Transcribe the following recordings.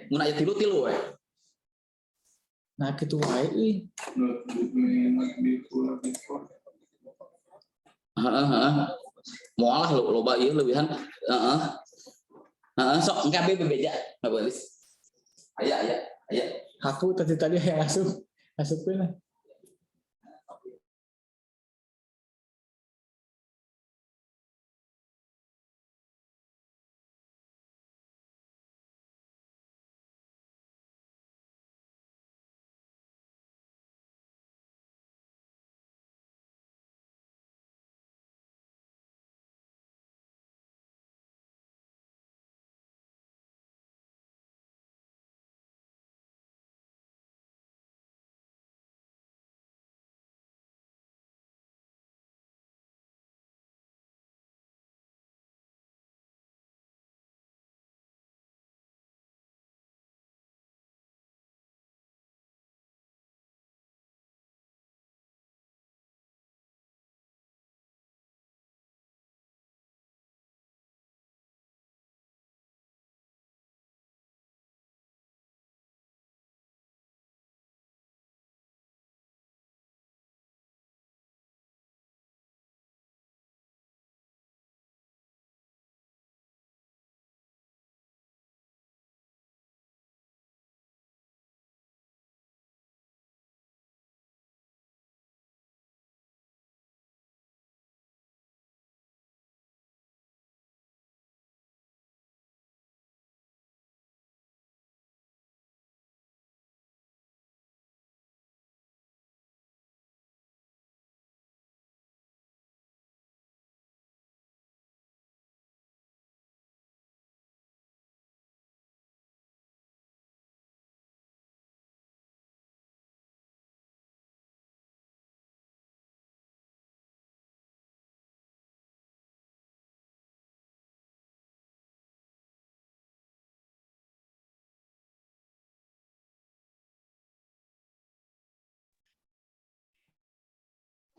Mun aya tilu-tilu we. Nah kitu wae euy. Heeh. Moal loba ieu leuwihan. Heeh. Sok engka bebeja. Babelis. Aya. Aku tadi asupkeun lah.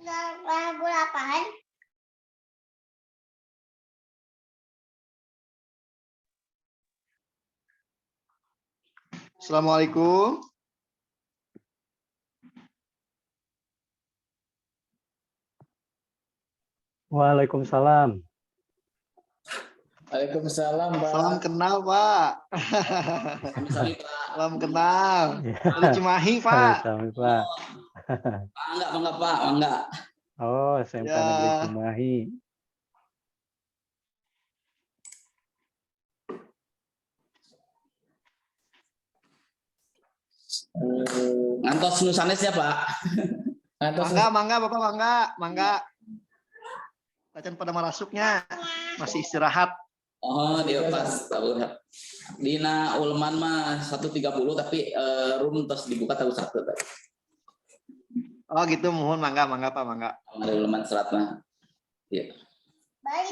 Lagu apaan? Assalamualaikum. Waalaikumsalam. Waalaikumsalam, Pak. Salam kenal, Pak. Salam kenal. Dari Cimahi, Pak. Salam, Pak. Mangga, Pak, mangga. Oh, SMK Negeri Cimahi. Ngantos nusanes ya, Pak. Mangga, Bapak, mangga. Acan pada marasuknya. Masih istirahat. Oh, dia pas tahu. Dina Ulman mah 1.30 tapi room terus dibuka tahu 1. Oh, gitu, mohon mangga, Pak, mangga. Ada Ulman serat mah. Iya. Bali.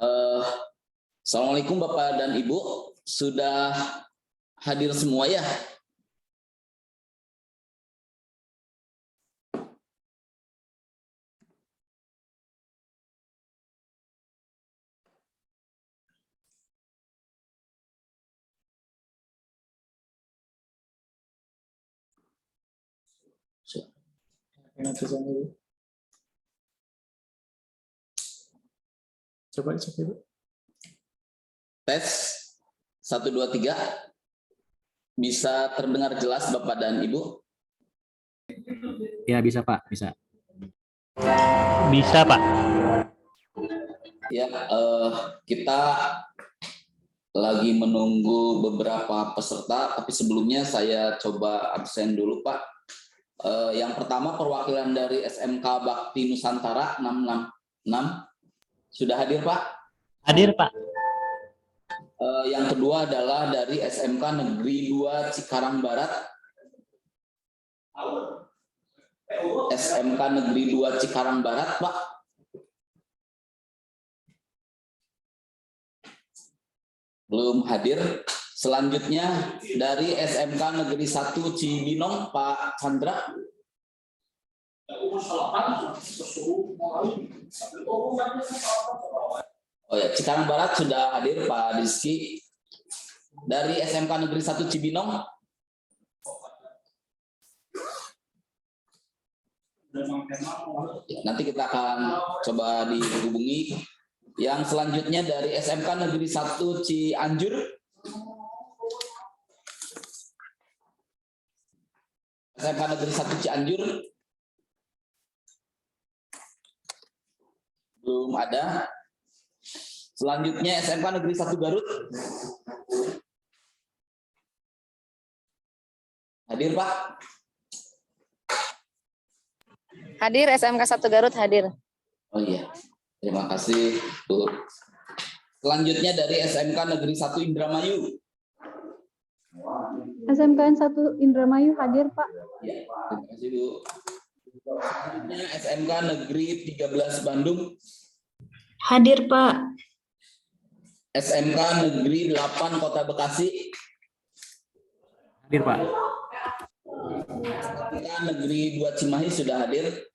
Eh, Assalamualaikum Bapak dan Ibu, sudah hadir semua ya? Ingat saja dulu. Coba cek dulu. Tes 1, 2, 3. Bisa terdengar jelas Bapak dan Ibu? Ya, bisa Pak, bisa. Bisa Pak. Ya, kita lagi menunggu beberapa peserta, tapi sebelumnya saya coba absen dulu Pak. Yang pertama perwakilan dari SMK Bakti Nusantara 666 sudah hadir Pak. Hadir Pak. Yang kedua adalah dari SMK Negeri 2 Cikarang Barat. SMK Negeri 2 Cikarang Barat Pak. Belum hadir. Selanjutnya dari SMK Negeri 1 Cibinong Pak Chandra. Oh ya, Cikarang Barat sudah hadir Pak Rizky. Dari SMK Negeri 1 Cibinong. Nanti kita akan coba dihubungi. Yang selanjutnya dari SMK Negeri 1 Cianjur. SMK Negeri 1 Cianjur. Belum ada. Selanjutnya SMK Negeri 1 Garut. Hadir Pak. Hadir, SMK 1 Garut hadir. Oh iya, terima kasih Bu. Selanjutnya dari SMK Negeri 1 Indramayu. SMKN 1 Indramayu hadir, Pak. Ya, terima kasih Bu. Selanjutnya SMK Negeri 13 Bandung. Hadir, Pak. SMK Negeri 8 Kota Bekasi. Hadir Pak. SMK Negeri 2 Cimahi sudah hadir.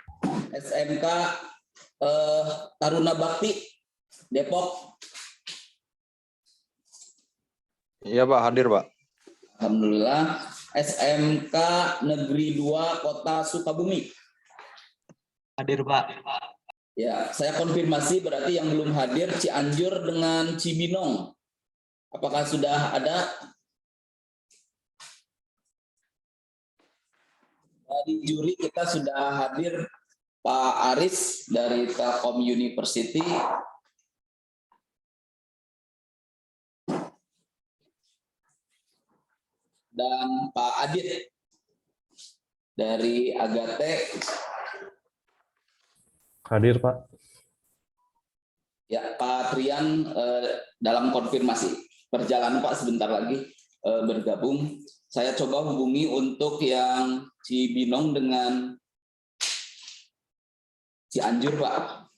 SMK Taruna Bakti Depok. Iya Pak, hadir Pak. Alhamdulillah. SMK Negeri 2 Kota Sukabumi. Hadir Pak. Ya, saya konfirmasi berarti yang belum hadir Cianjur dengan Cibinong. Apakah sudah ada? Dari juri kita sudah hadir Pak Aris dari Telkom University. Dan Pak Adit dari Agate. Hadir Pak. Ya, Pak Trian dalam konfirmasi perjalanan Pak sebentar lagi bergabung. Saya coba hubungi untuk yang Cibinong dengan Cianjur Pak.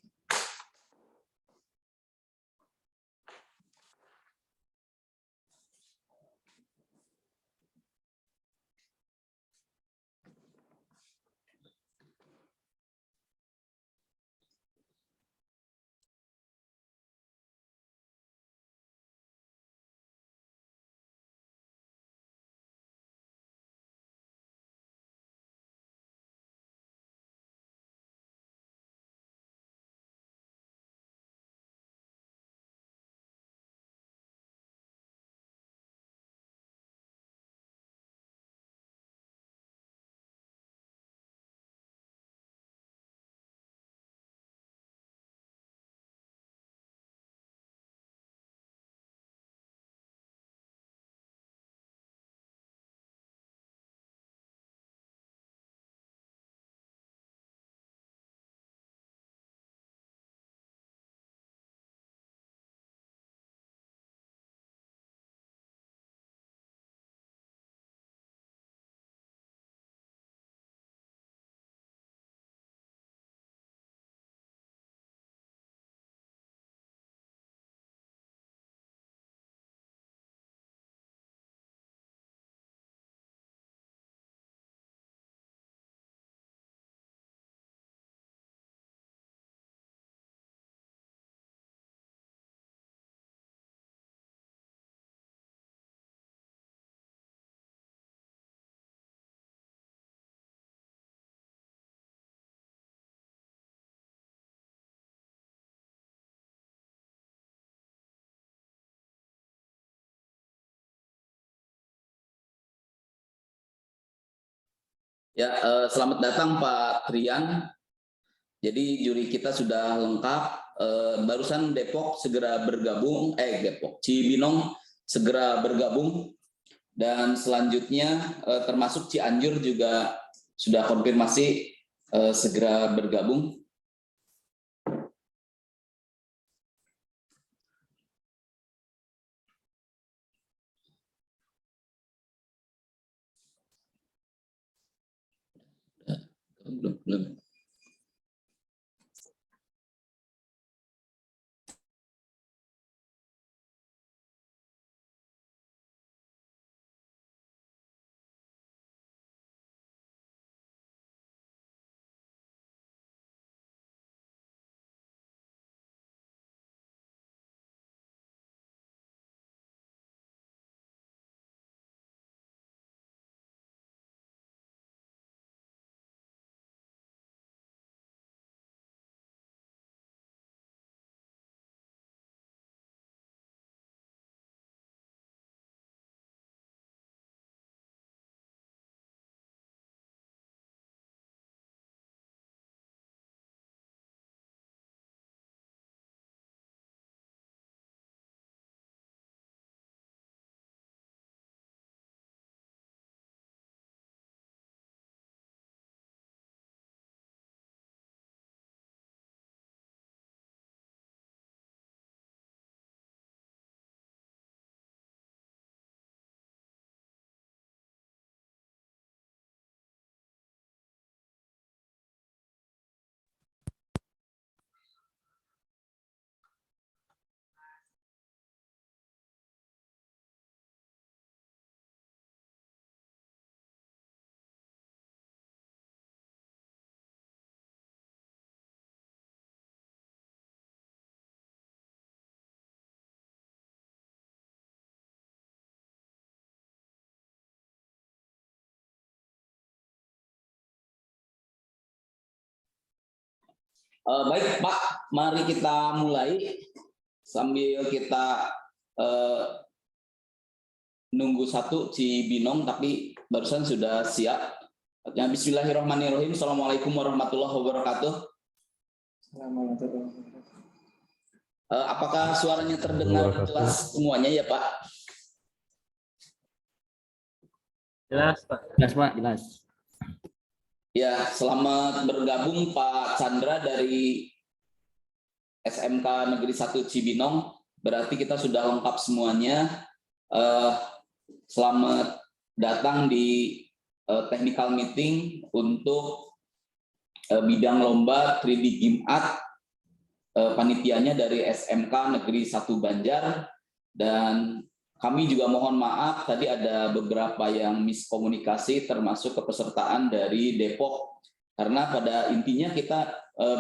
Ya, selamat datang Pak Trian. Jadi juri kita sudah lengkap. Barusan Depok segera bergabung, Depok Cibinong segera bergabung, dan selanjutnya termasuk Cianjur juga sudah konfirmasi segera bergabung. Belum. Baik Pak, mari kita mulai sambil kita nunggu satu Cibinong, tapi barusan sudah siap. Bismillahirrahmanirrahim. Assalamualaikum warahmatullahi wabarakatuh. Apakah suaranya terdengar jelas semuanya ya Pak? Jelas, Pak. Jelas, Pak. Jelas. Ya, selamat bergabung Pak Chandra dari SMK Negeri 1 Cibinong. Berarti kita sudah lengkap semuanya. Selamat datang di technical meeting untuk bidang lomba 3D Game Art. Panitianya dari SMK Negeri 1 Banjar, dan kami juga mohon maaf tadi ada beberapa yang miskomunikasi termasuk kepesertaan dari Depok, karena pada intinya kita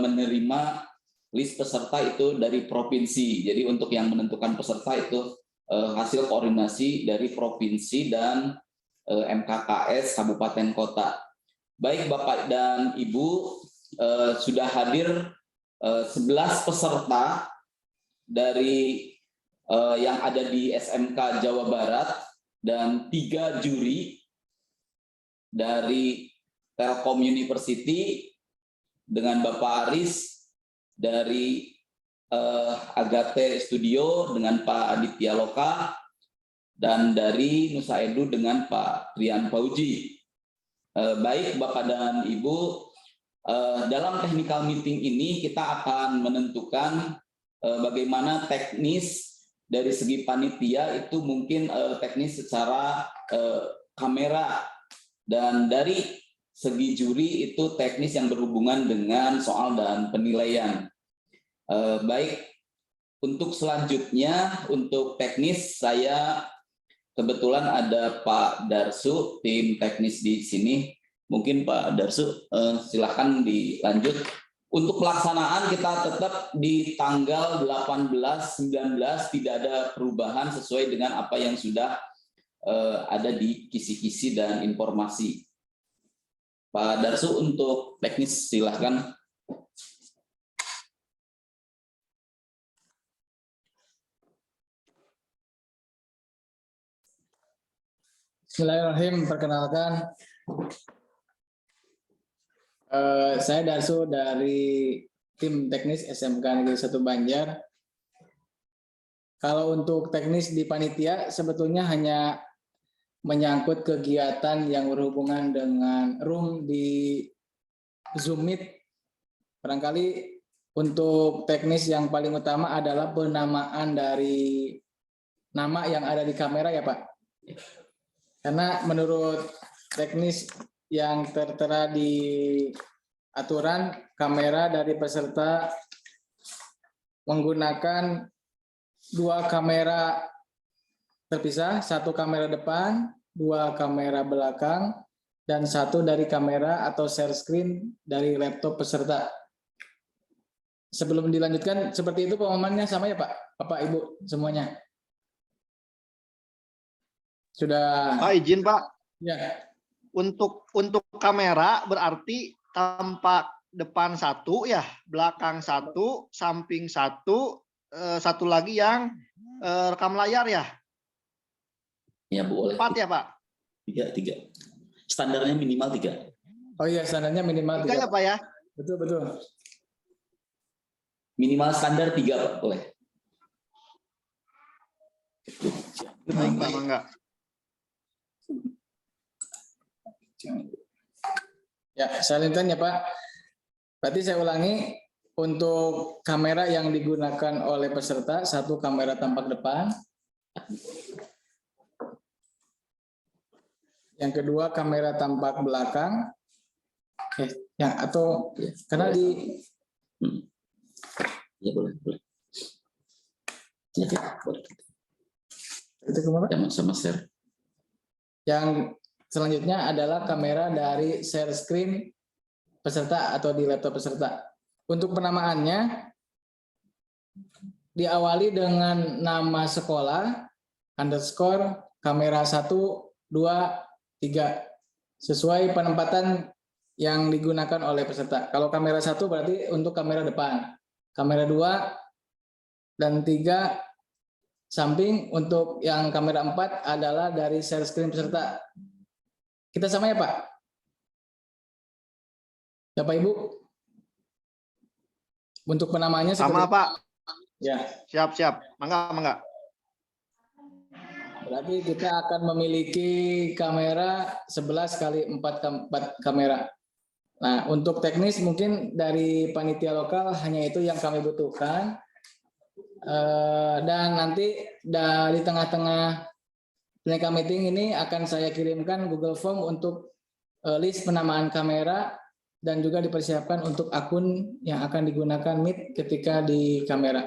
menerima list peserta itu dari provinsi. Jadi untuk yang menentukan peserta itu hasil koordinasi dari provinsi dan MKKS Kabupaten Kota. Baik Bapak dan Ibu, sudah hadir 11 peserta dari yang ada di SMK Jawa Barat dan 3 juri dari Telkom University dengan Bapak Aris dari Agate Studio dengan Pak Aditya Loka, dan dari Nusa Edu dengan Pak Rian Pauji. Baik Bapak dan Ibu, dalam technical meeting ini kita akan menentukan bagaimana teknis dari segi panitia itu, mungkin teknis secara kamera, dan dari segi juri itu teknis yang berhubungan dengan soal dan penilaian. Baik, untuk selanjutnya untuk teknis saya kebetulan ada Pak Darsu, tim teknis di sini. Mungkin Pak Darsu silakan dilanjut. Untuk pelaksanaan kita tetap di tanggal 18-19, tidak ada perubahan sesuai dengan apa yang sudah ada di kisi-kisi dan informasi. Pak Darsu untuk teknis silakan. Bismillahirrahmanirrahim. Perkenalkan, Saya Darso dari tim teknis SMK Negeri 1 Banjar. Kalau untuk teknis di panitia sebetulnya hanya menyangkut kegiatan yang berhubungan dengan room di Zoom Meet. Barangkali untuk teknis yang paling utama adalah penamaan dari nama yang ada di kamera ya Pak. Karena menurut teknis yang tertera di aturan, kamera dari peserta menggunakan 2 kamera terpisah, 1 kamera depan, 2 kamera belakang, dan 1 dari kamera atau share screen dari laptop peserta. Sebelum dilanjutkan, seperti itu pemahamannya sama ya Pak? Bapak, Ibu, semuanya? Sudah? Pak izin Pak, Ya. untuk kamera berarti tampak depan 1 ya, belakang 1, samping 1, 1 lagi yang rekam layar ya. Ya boleh. 4 ya Pak? 3. Standarnya minimal 3. Oh iya, standarnya minimal 3 ya 3. Pak ya? Betul. Minimal standar 3 Pak, boleh. Mangga. Ya, saya lanjutkan ya Pak. Berarti saya ulangi, untuk kamera yang digunakan oleh peserta, 1 kamera tampak depan. Yang kedua kamera tampak belakang. Atau karena di Ya boleh. Ya, boleh. itu kemana? Sama share. Yang selanjutnya adalah kamera dari share screen peserta atau di laptop peserta. Untuk penamaannya diawali dengan nama sekolah underscore kamera 1, 2, 3 sesuai penempatan yang digunakan oleh peserta. Kalau kamera 1 berarti untuk kamera depan, kamera 2 dan 3 samping, untuk yang kamera 4 adalah dari share screen peserta. Kita sama ya Pak? Bapak Ibu? Untuk penamanya Sama seperti... Pak. Ya. Siap. Mangga. Berarti kita akan memiliki kamera 11 kali 4 kamera. Nah, untuk teknis mungkin dari panitia lokal hanya itu yang kami butuhkan. Dan nanti dari tengah-tengah Plenka Meeting ini akan saya kirimkan Google Form untuk list penamaan kamera dan juga dipersiapkan untuk akun yang akan digunakan Meet ketika di kamera.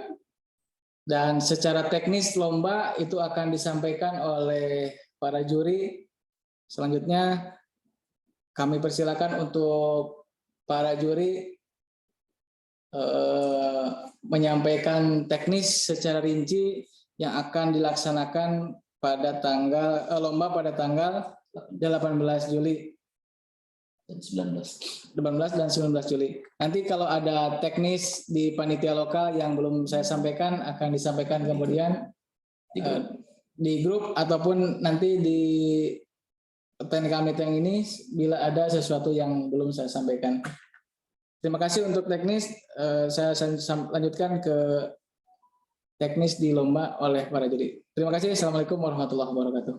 Dan secara teknis lomba itu akan disampaikan oleh para juri. Selanjutnya kami persilakan untuk para juri menyampaikan teknis secara rinci yang akan dilaksanakan pada lomba pada tanggal 18 Juli Dan 19. 18 dan 19 Juli. Nanti kalau ada teknis di panitia lokal yang belum saya sampaikan akan disampaikan kemudian di grup ataupun nanti di Plenka Meeting ini bila ada sesuatu yang belum saya sampaikan. Terima kasih untuk teknis. Saya lanjutkan ke teknis di lomba oleh para juri. Terima kasih. Assalamualaikum warahmatullahi wabarakatuh.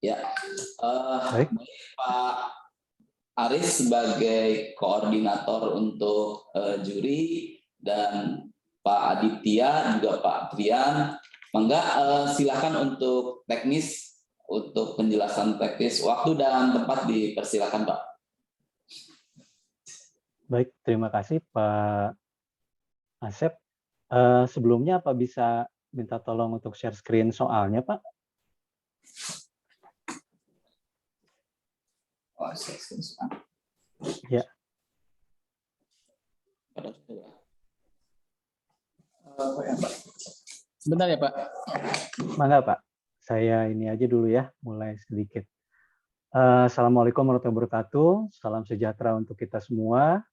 Ya, Baik. Pak Aris sebagai koordinator untuk juri dan Pak Aditya juga Pak Trian, mangga silakan untuk teknis, untuk penjelasan teknis, waktu dan tempat dipersilakan Pak. Baik, terima kasih Pak Asep. Sebelumnya apa bisa minta tolong untuk share screen soalnya Pak? Ya. Sebentar ya Pak. Mangga Pak. Saya ini aja dulu ya, mulai sedikit. Assalamualaikum warahmatullahi wabarakatuh. Salam sejahtera untuk kita semua.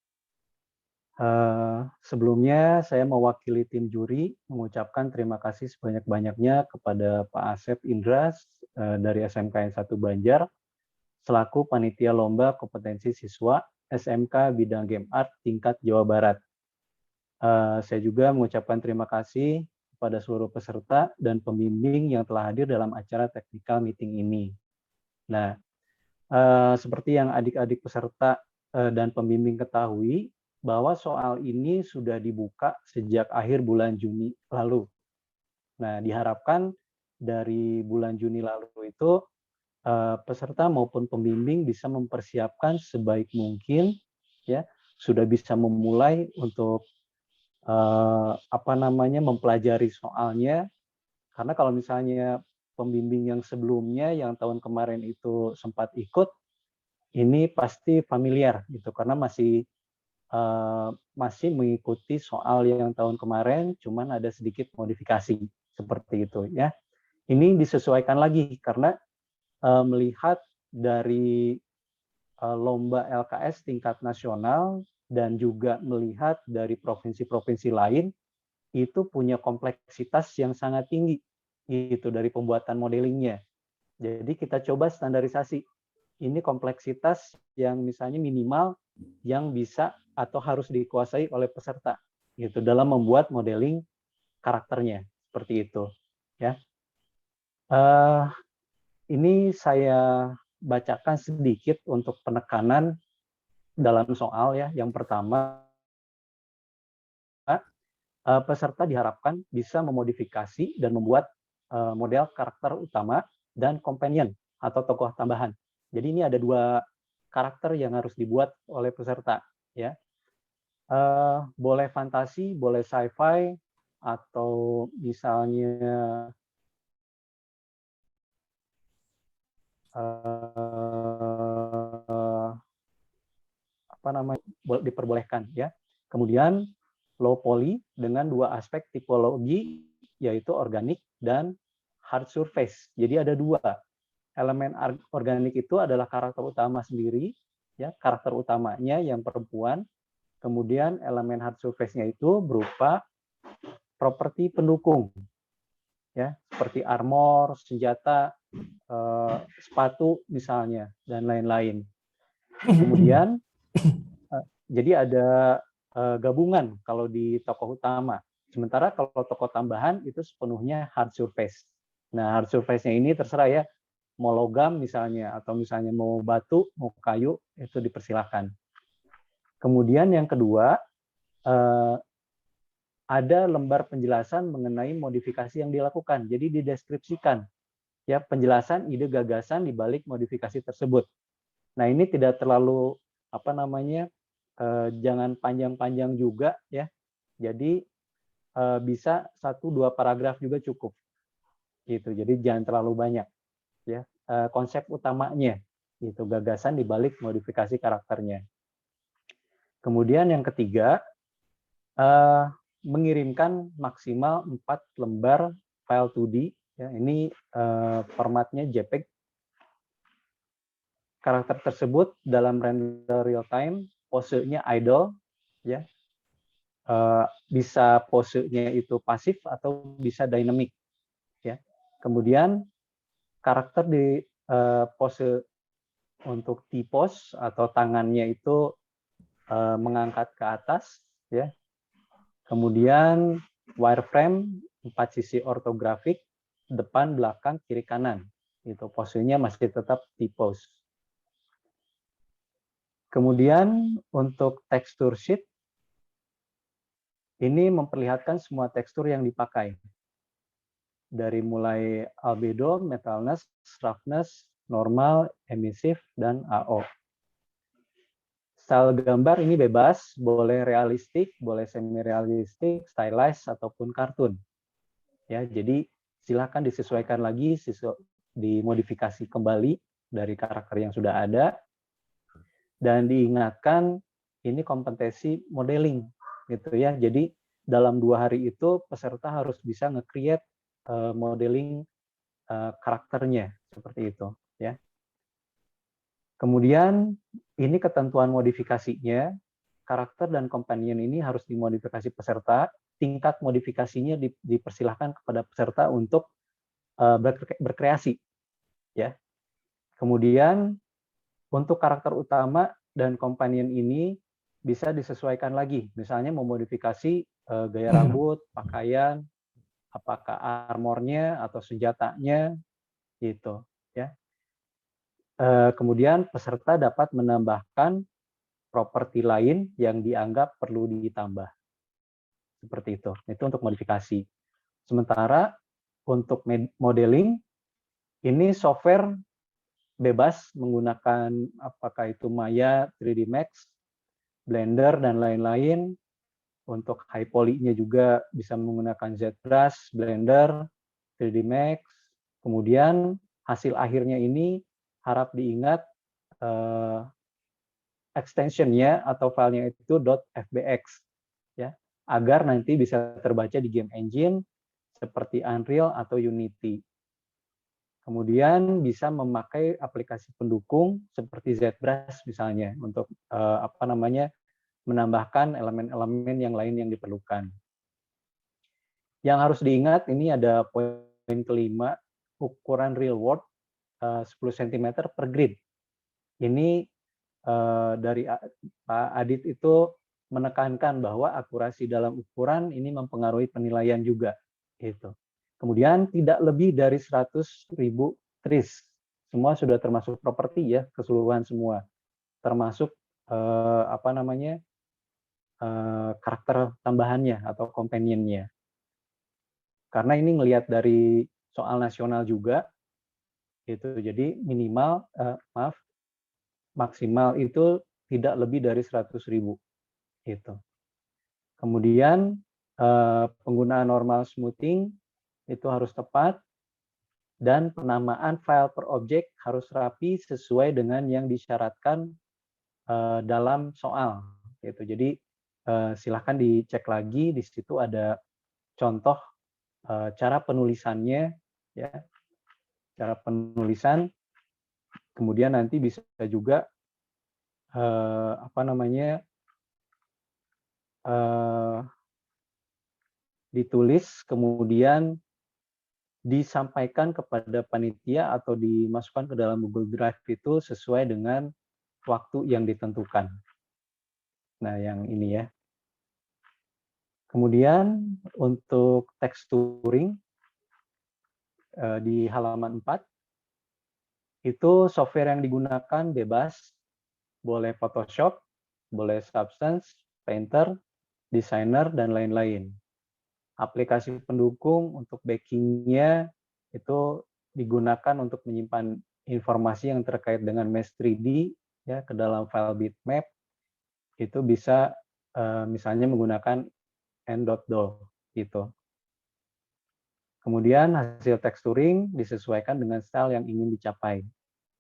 Sebelumnya saya mewakili tim juri mengucapkan terima kasih sebanyak-banyaknya kepada Pak Asep Indra dari SMKN 1 Banjar selaku panitia lomba kompetensi siswa SMK bidang Game Art tingkat Jawa Barat. Saya juga mengucapkan terima kasih kepada seluruh peserta dan pembimbing yang telah hadir dalam acara technical meeting ini. Nah, seperti yang adik-adik peserta dan pembimbing ketahui, bahwa soal ini sudah dibuka sejak akhir bulan Juni lalu. Nah, diharapkan dari bulan Juni lalu itu peserta maupun pembimbing bisa mempersiapkan sebaik mungkin, ya, sudah bisa memulai untuk mempelajari soalnya, karena kalau misalnya pembimbing yang sebelumnya yang tahun kemarin itu sempat ikut, ini pasti familiar gitu, karena masih mengikuti soal yang tahun kemarin, cuman ada sedikit modifikasi seperti itu ya. Ini disesuaikan lagi karena melihat dari lomba LKS tingkat nasional dan juga melihat dari provinsi-provinsi lain itu punya kompleksitas yang sangat tinggi itu dari pembuatan modelingnya. Jadi kita coba standarisasi. Ini kompleksitas yang misalnya minimal yang bisa atau harus dikuasai oleh peserta gitu dalam membuat modeling karakternya seperti itu ya. Ini saya bacakan sedikit untuk penekanan dalam soal ya. Yang pertama, peserta diharapkan bisa memodifikasi dan membuat model karakter utama dan companion atau tokoh tambahan. Jadi ini ada 2 karakter yang harus dibuat oleh peserta ya. Boleh fantasi, boleh sci-fi, atau misalnya diperbolehkan ya. Kemudian low poly dengan 2 aspek tipologi yaitu organik dan hard surface. Jadi ada 2. Elemen organik itu adalah karakter utama sendiri ya, karakter utamanya yang perempuan. Kemudian elemen hard surface-nya itu berupa properti pendukung ya, seperti armor, senjata, sepatu misalnya dan lain-lain. Kemudian jadi ada gabungan kalau di tokoh utama. Sementara kalau tokoh tambahan itu sepenuhnya hard surface. Nah, hard surface-nya ini terserah ya, mau logam misalnya, atau misalnya mau batu, mau kayu, itu dipersilahkan. Kemudian yang kedua, ada lembar penjelasan mengenai modifikasi yang dilakukan. Jadi dideskripsikan ya penjelasan ide gagasan di balik modifikasi tersebut. Nah, ini tidak terlalu jangan panjang-panjang juga ya. Jadi bisa 1-2 paragraf juga cukup. Gitu. Jadi jangan terlalu banyak ya. Konsep utamanya itu gagasan di balik modifikasi karakternya. Kemudian yang ketiga, mengirimkan maksimal 4 lembar file 2D ya. Ini formatnya JPEG. Karakter tersebut dalam render real time, posenya idle ya. Bisa posenya itu pasif atau bisa dynamic ya. Kemudian karakter di pose untuk T-pose atau tangannya itu mengangkat ke atas ya. Kemudian wireframe 4 sisi ortografik, depan, belakang, kiri, kanan. Itu posenya masih tetap T-pose. Kemudian untuk tekstur sheet, ini memperlihatkan semua tekstur yang dipakai. Dari mulai albedo, metalness, roughness, normal, emissive, dan AO. Style gambar ini bebas, boleh realistik, boleh semi-realistik, stylized, ataupun kartun. Ya, jadi silakan disesuaikan lagi, dimodifikasi kembali dari karakter yang sudah ada. Dan diingatkan ini kompetensi modeling gitu ya. Jadi dalam 2 hari itu peserta harus bisa nge-create modeling karakternya seperti itu ya. Kemudian ini ketentuan modifikasinya, karakter dan companion ini harus dimodifikasi peserta. Tingkat modifikasinya dipersilahkan kepada peserta untuk berkreasi ya. Kemudian untuk karakter utama dan companion ini bisa disesuaikan lagi, misalnya memodifikasi gaya rambut, pakaian, apakah armornya atau senjatanya, gitu ya. Kemudian peserta dapat menambahkan properti lain yang dianggap perlu ditambah, seperti itu. Itu untuk modifikasi. Sementara untuk modeling ini software bebas menggunakan apakah itu Maya, 3D Max, Blender dan lain-lain. Untuk high poly-nya juga bisa menggunakan ZBrush, Blender, 3D Max. Kemudian hasil akhirnya ini harap diingat extension-nya atau filenya itu .fbx ya, agar nanti bisa terbaca di game engine seperti Unreal atau Unity. Kemudian bisa memakai aplikasi pendukung seperti ZBrush misalnya untuk menambahkan elemen-elemen yang lain yang diperlukan. Yang harus diingat ini ada poin kelima, ukuran real world 10 cm per grid. Ini dari Pak Adit itu menekankan bahwa akurasi dalam ukuran ini mempengaruhi penilaian juga. Gitu. Kemudian tidak lebih dari 100.000 trees. Semua sudah termasuk properti ya, keseluruhan semua. Termasuk karakter tambahannya atau companion-nya. Karena ini ngelihat dari soal nasional juga, gitu. Jadi maksimal itu tidak lebih dari 100.000, gitu. Kemudian penggunaan normal smoothing itu harus tepat dan penamaan file per objek harus rapi sesuai dengan yang disyaratkan dalam soal, gitu. Jadi silahkan dicek lagi, di situ ada contoh cara penulisannya, ya, cara penulisan. Kemudian nanti bisa juga ditulis, kemudian disampaikan kepada panitia atau dimasukkan ke dalam Google Drive itu sesuai dengan waktu yang ditentukan. Nah, yang ini ya. Kemudian untuk texturing di halaman 4, itu software yang digunakan bebas, boleh Photoshop, boleh Substance, Painter, Designer, dan lain-lain. Aplikasi pendukung untuk backing-nya itu digunakan untuk menyimpan informasi yang terkait dengan Mesh 3D ya ke dalam file bitmap. Itu bisa misalnya menggunakan n.do gitu. Kemudian hasil texturing disesuaikan dengan style yang ingin dicapai.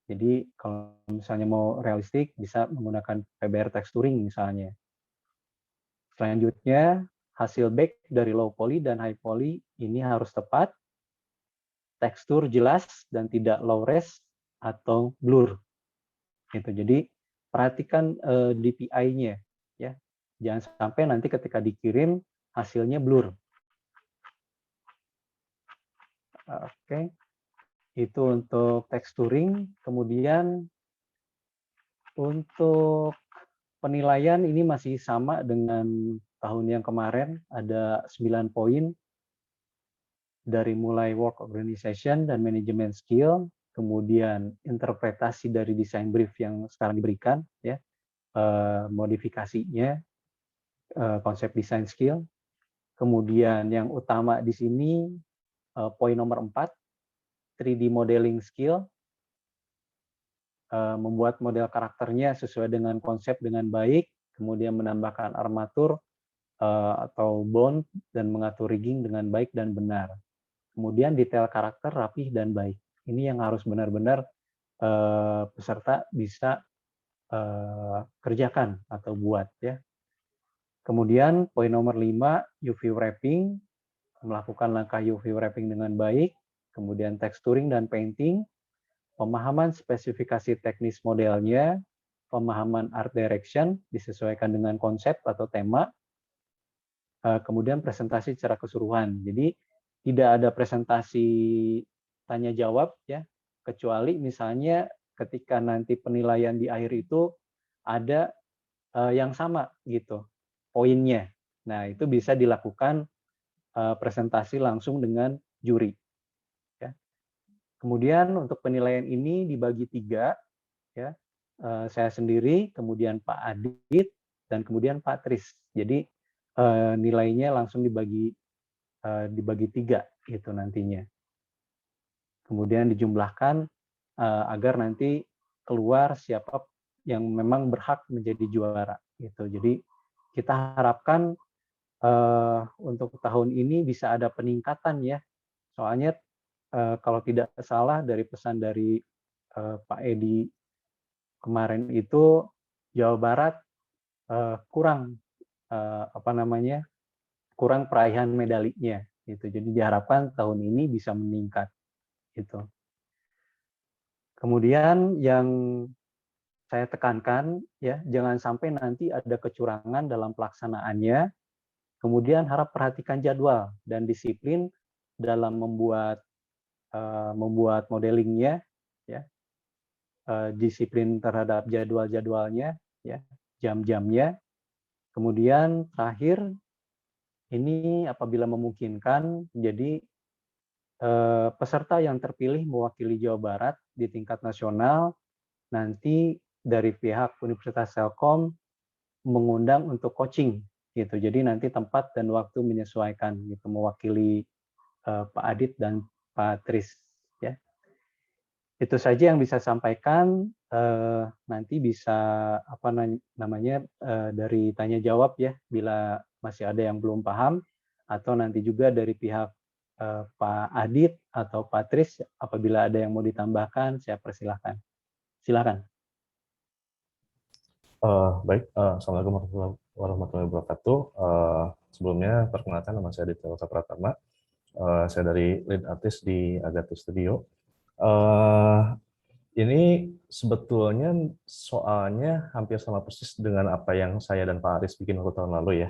Jadi kalau misalnya mau realistik bisa menggunakan PBR texturing misalnya. Selanjutnya hasil back dari low poly dan high poly ini harus tepat, tekstur jelas dan tidak low res atau blur. Gitu. Jadi perhatikan DPI-nya ya. Jangan sampai nanti ketika dikirim hasilnya blur. Oke. Itu untuk texturing. Kemudian untuk penilaian ini masih sama dengan tahun yang kemarin, ada 9 poin dari mulai work organization dan management skill, kemudian interpretasi dari desain brief yang sekarang diberikan, ya, modifikasinya, konsep desain skill, kemudian yang utama di sini poin nomor 4, 3D modeling skill, membuat model karakternya sesuai dengan konsep dengan baik, kemudian menambahkan armatur atau bond dan mengatur rigging dengan baik dan benar. Kemudian detail karakter rapih dan baik. Ini yang harus benar-benar peserta bisa kerjakan atau buat ya. Kemudian poin nomor 5, UV wrapping, melakukan langkah UV wrapping dengan baik, kemudian texturing dan painting, pemahaman spesifikasi teknis modelnya, pemahaman art direction disesuaikan dengan konsep atau tema, kemudian presentasi secara keseluruhan. Jadi tidak ada presentasi tanya jawab ya. kecuali misalnya ketika nanti penilaian di akhir itu ada yang sama gitu poinnya. Nah, itu bisa dilakukan presentasi langsung dengan juri. Ya. Kemudian untuk penilaian ini dibagi 3, ya. Saya sendiri, kemudian Pak Adit, dan kemudian Pak Tris. Jadi nilainya langsung dibagi 3 gitu nantinya. Kemudian dijumlahkan agar nanti keluar siapa yang memang berhak menjadi juara gitu. Jadi kita harapkan untuk tahun ini bisa ada peningkatan ya. Soalnya kalau tidak salah dari pesan dari Pak Edi kemarin itu Jawa Barat kurang kurang peraihan medalinya gitu. Jadi diharapkan tahun ini bisa meningkat gitu. Kemudian yang saya tekankan ya, jangan sampai nanti ada kecurangan dalam pelaksanaannya. Kemudian harap perhatikan jadwal dan disiplin dalam membuat modelingnya, ya, disiplin terhadap jadwal-jadwalnya, ya, jam-jamnya. Kemudian terakhir ini apabila memungkinkan, jadi peserta yang terpilih mewakili Jawa Barat di tingkat nasional nanti dari pihak Universitas Telkom mengundang untuk coaching gitu. Jadi nanti tempat dan waktu menyesuaikan gitu mewakili Pak Adit dan Pak Tris ya. Itu saja yang bisa sampaikan. Nanti bisa dari tanya jawab ya bila masih ada yang belum paham atau nanti juga dari pihak Pak Adit atau Pak Tris apabila ada yang mau ditambahkan saya persilahkan. Silakan. Baik, Assalamualaikum warahmatullahi wabarakatuh. Sebelumnya perkenalkan nama saya Aditya Loka Pratama. Saya dari lead artist di Agate Studio. Ini sebetulnya soalnya hampir sama persis dengan apa yang saya dan Pak Aris bikin waktu tahun lalu ya.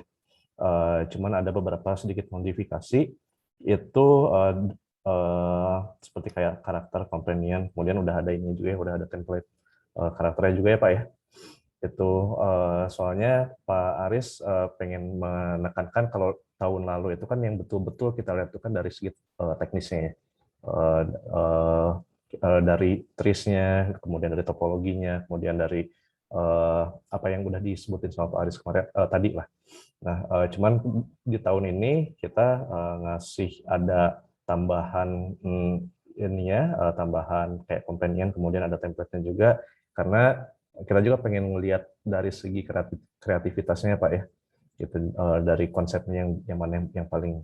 Cuman ada beberapa sedikit modifikasi, itu seperti kayak karakter companion, kemudian udah ada ini juga, udah ada template karakternya juga ya Pak ya. Itu soalnya Pak Aris pengen menekankan kalau tahun lalu itu kan yang betul-betul kita lihat itu kan dari segi teknisnya ya. Dari trisnya, kemudian dari topologinya, kemudian dari apa yang udah disebutin sama Pak Aris kemarin tadi lah. Nah, cuman di tahun ini kita ngasih ada tambahan tambahan kayak companion, kemudian ada template-nya juga karena kita juga pengen melihat dari segi kreativitasnya Pak ya, gitu, dari konsepnya yang mana yang paling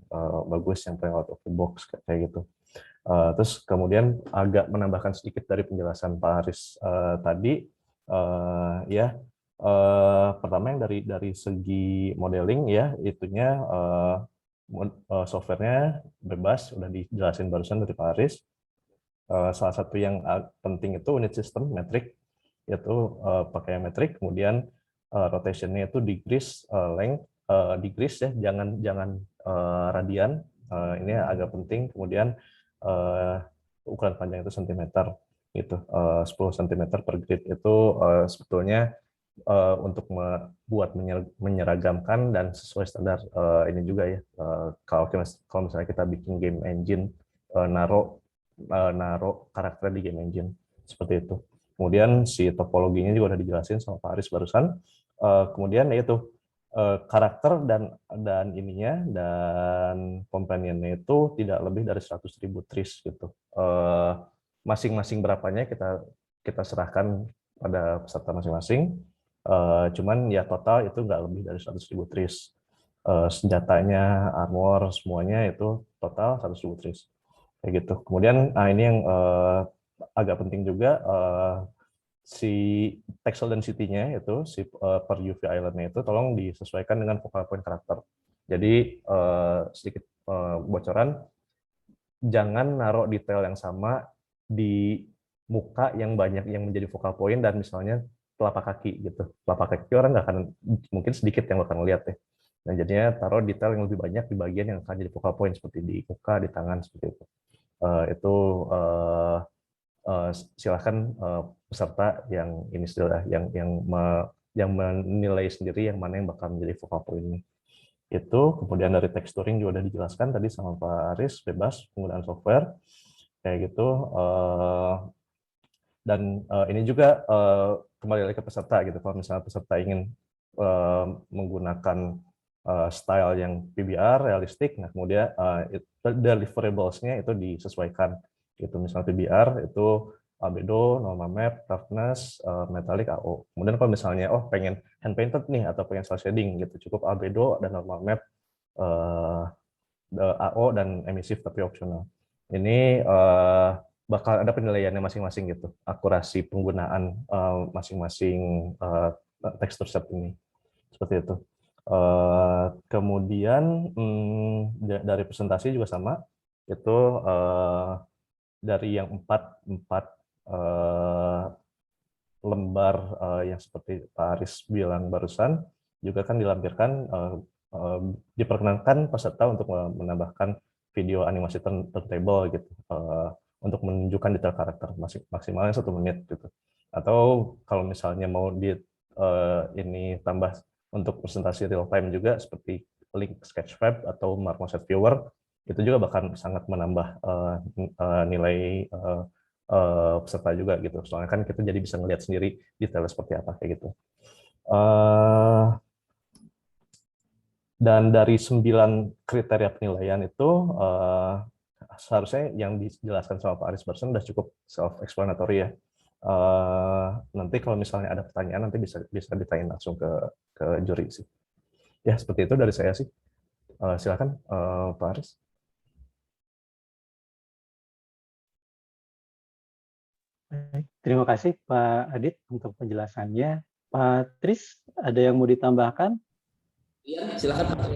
bagus, yang paling out of the box kayak gitu. Terus kemudian agak menambahkan sedikit dari penjelasan Pak Haris tadi, pertama yang dari segi modeling ya, itunya softwarenya bebas, udah dijelasin barusan dari Pak Haris. Salah satu yang penting itu unit system metrik, yaitu pakai metrik, kemudian rotationnya itu degrees, length degrees ya, jangan radian, ini agak penting. Kemudian ukuran panjang itu sentimeter, gitu, 10 cm per grid itu sebetulnya untuk membuat menyeragamkan dan sesuai standar ini juga ya. Kalau misalnya kita bikin game engine, naruh karakter di game engine seperti itu. Kemudian si topologinya juga udah dijelasin sama Pak Aris barusan. Kemudian yaitu karakter dan ininya dan companionnya itu tidak lebih dari 100.000 tris gitu. Masing-masing berapanya kita serahkan pada peserta masing-masing. Cuman ya total itu nggak lebih dari 100.000 tris. Senjatanya, armor, semuanya itu total 100.000 tris. Kayak gitu. Kemudian ini yang agak penting juga, si pixel density-nya itu, si per UV island-nya itu tolong disesuaikan dengan focal point karakter. Jadi sedikit bocoran, jangan naruh detail yang sama di muka yang banyak yang menjadi focal point dan misalnya telapak kaki gitu. Telapak kaki orang nggak akan, mungkin sedikit yang akan lihat ya. Dan jadinya taruh detail yang lebih banyak di bagian yang akan jadi focal point seperti di muka, di tangan seperti itu. Itu Silahkan peserta yang ini sudah yang menilai sendiri yang mana yang bakal menjadi focal point-nya. Itu kemudian dari texturing juga udah dijelaskan tadi sama Pak Aris, bebas penggunaan software kayak gitu. Dan ini juga kembali lagi ke peserta gitu. Kalau misalnya peserta ingin menggunakan style yang PBR realistik, nah kemudian deliverables-nya itu disesuaikan. Gitu misalnya PBR itu albedo, normal map, roughness, metallic, AO. Kemudian kalau misalnya pengen hand painted nih atau pengen cel shading gitu, cukup albedo dan normal map, AO dan emissive tapi optional. Ini bakal ada penilaiannya masing-masing gitu, akurasi penggunaan masing-masing tekstur set ini, seperti itu. Kemudian dari presentasi juga sama, itu dari yang empat lembar yang seperti Pak Aris bilang barusan, juga kan dilampirkan, diperkenankan peserta untuk menambahkan video animasi turntable gitu, untuk menunjukkan detail karakter maksimalnya 1 menit gitu. Atau kalau misalnya mau ini tambah untuk presentasi real time juga seperti link Sketchfab atau Marmoset Viewer, itu juga bahkan sangat menambah nilai peserta juga gitu. Soalnya kan kita jadi bisa ngelihat sendiri detailnya seperti apa kayak gitu. Dan dari 9 kriteria penilaian itu seharusnya yang dijelaskan sama Pak Aris barusan udah cukup self-explanatory ya. Nanti kalau misalnya ada pertanyaan nanti bisa ditanya langsung ke juri sih. Ya seperti itu dari saya sih. Silakan Pak Aris. Terima kasih Pak Adit untuk penjelasannya. Pak Tris, ada yang mau ditambahkan? Iya, silakan Pak.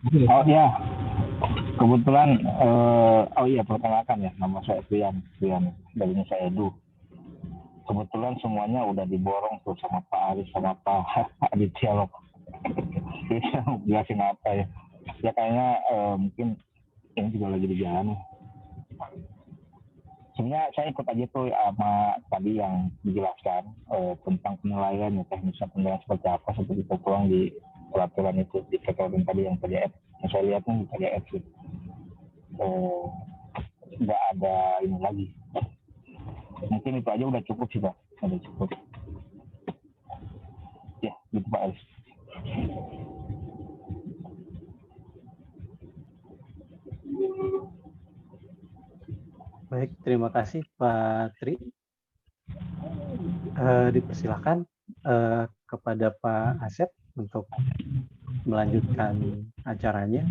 Oh ya, kebetulan perkenalkan ya, nama saya Fian dari Nusa Edu. Kebetulan semuanya udah diborong tuh sama Pak Aris sama Pak Aditya loh. Jelasin apa ya? Ya kayaknya mungkin ini juga lagi di jalan. Sebenarnya saya ikut aja tuh sama tadi yang dijelaskan tentang penilaian ya, teknisnya penilaian seperti apa seperti tertuang di peraturan itu di peraturan tadi yang PDF. Yang saya lihat nih PDF sih. Nggak ada ini lagi. Mungkin itu aja udah cukup sih Pak. Udah cukup. Ya, gitu Pak Aris. Baik, terima kasih Pak Tri. Dipersilakan kepada Pak Asep untuk melanjutkan acaranya.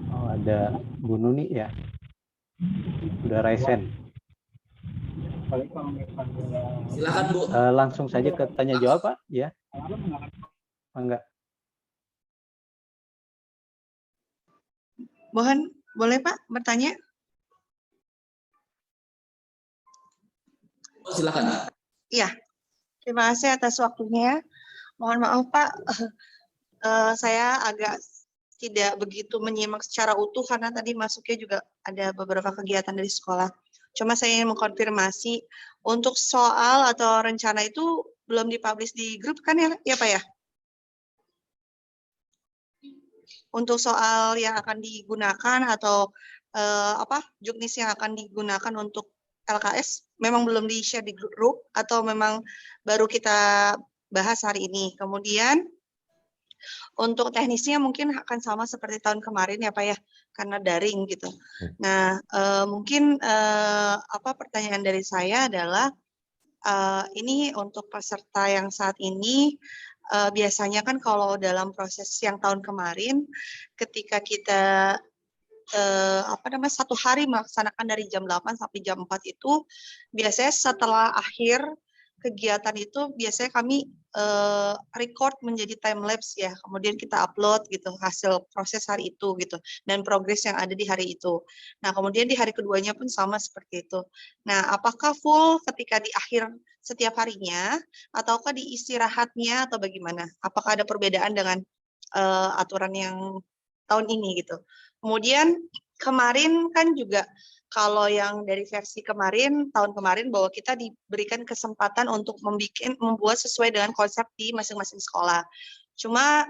Oh, ada Bu Nuni ya. Udah Raisen. Silakan Bu. Langsung saja ke tanya jawab Pak, ya. Enggak. Boleh Pak bertanya? Silakan. Iya, terima kasih atas waktunya. Mohon maaf Pak, saya agak tidak begitu menyimak secara utuh karena tadi masuknya juga ada beberapa kegiatan dari sekolah. Cuma saya ingin mengkonfirmasi untuk soal atau rencana itu belum dipublish di grup kan ya Pak ya? Untuk soal yang akan digunakan atau juknis yang akan digunakan untuk LKS memang belum di-share di grup atau memang baru kita bahas hari ini. Kemudian untuk teknisnya mungkin akan sama seperti tahun kemarin ya Pak ya, karena daring gitu. Nah, mungkin pertanyaan dari saya adalah ini untuk peserta yang saat ini biasanya kan kalau dalam proses yang tahun kemarin ketika kita 1 hari melaksanakan dari jam 8 sampai jam 4 itu biasanya setelah akhir kegiatan itu biasanya kami record menjadi time lapse ya, kemudian kita upload gitu hasil proses hari itu gitu dan progres yang ada di hari itu. Nah kemudian di hari keduanya pun sama seperti itu. Nah apakah full ketika di akhir setiap harinya ataukah di istirahatnya atau bagaimana? Apakah ada perbedaan dengan aturan yang tahun ini gitu? Kemudian kemarin kan juga kalau yang dari versi kemarin, tahun kemarin, bahwa kita diberikan kesempatan untuk membuat sesuai dengan konsep di masing-masing sekolah. Cuma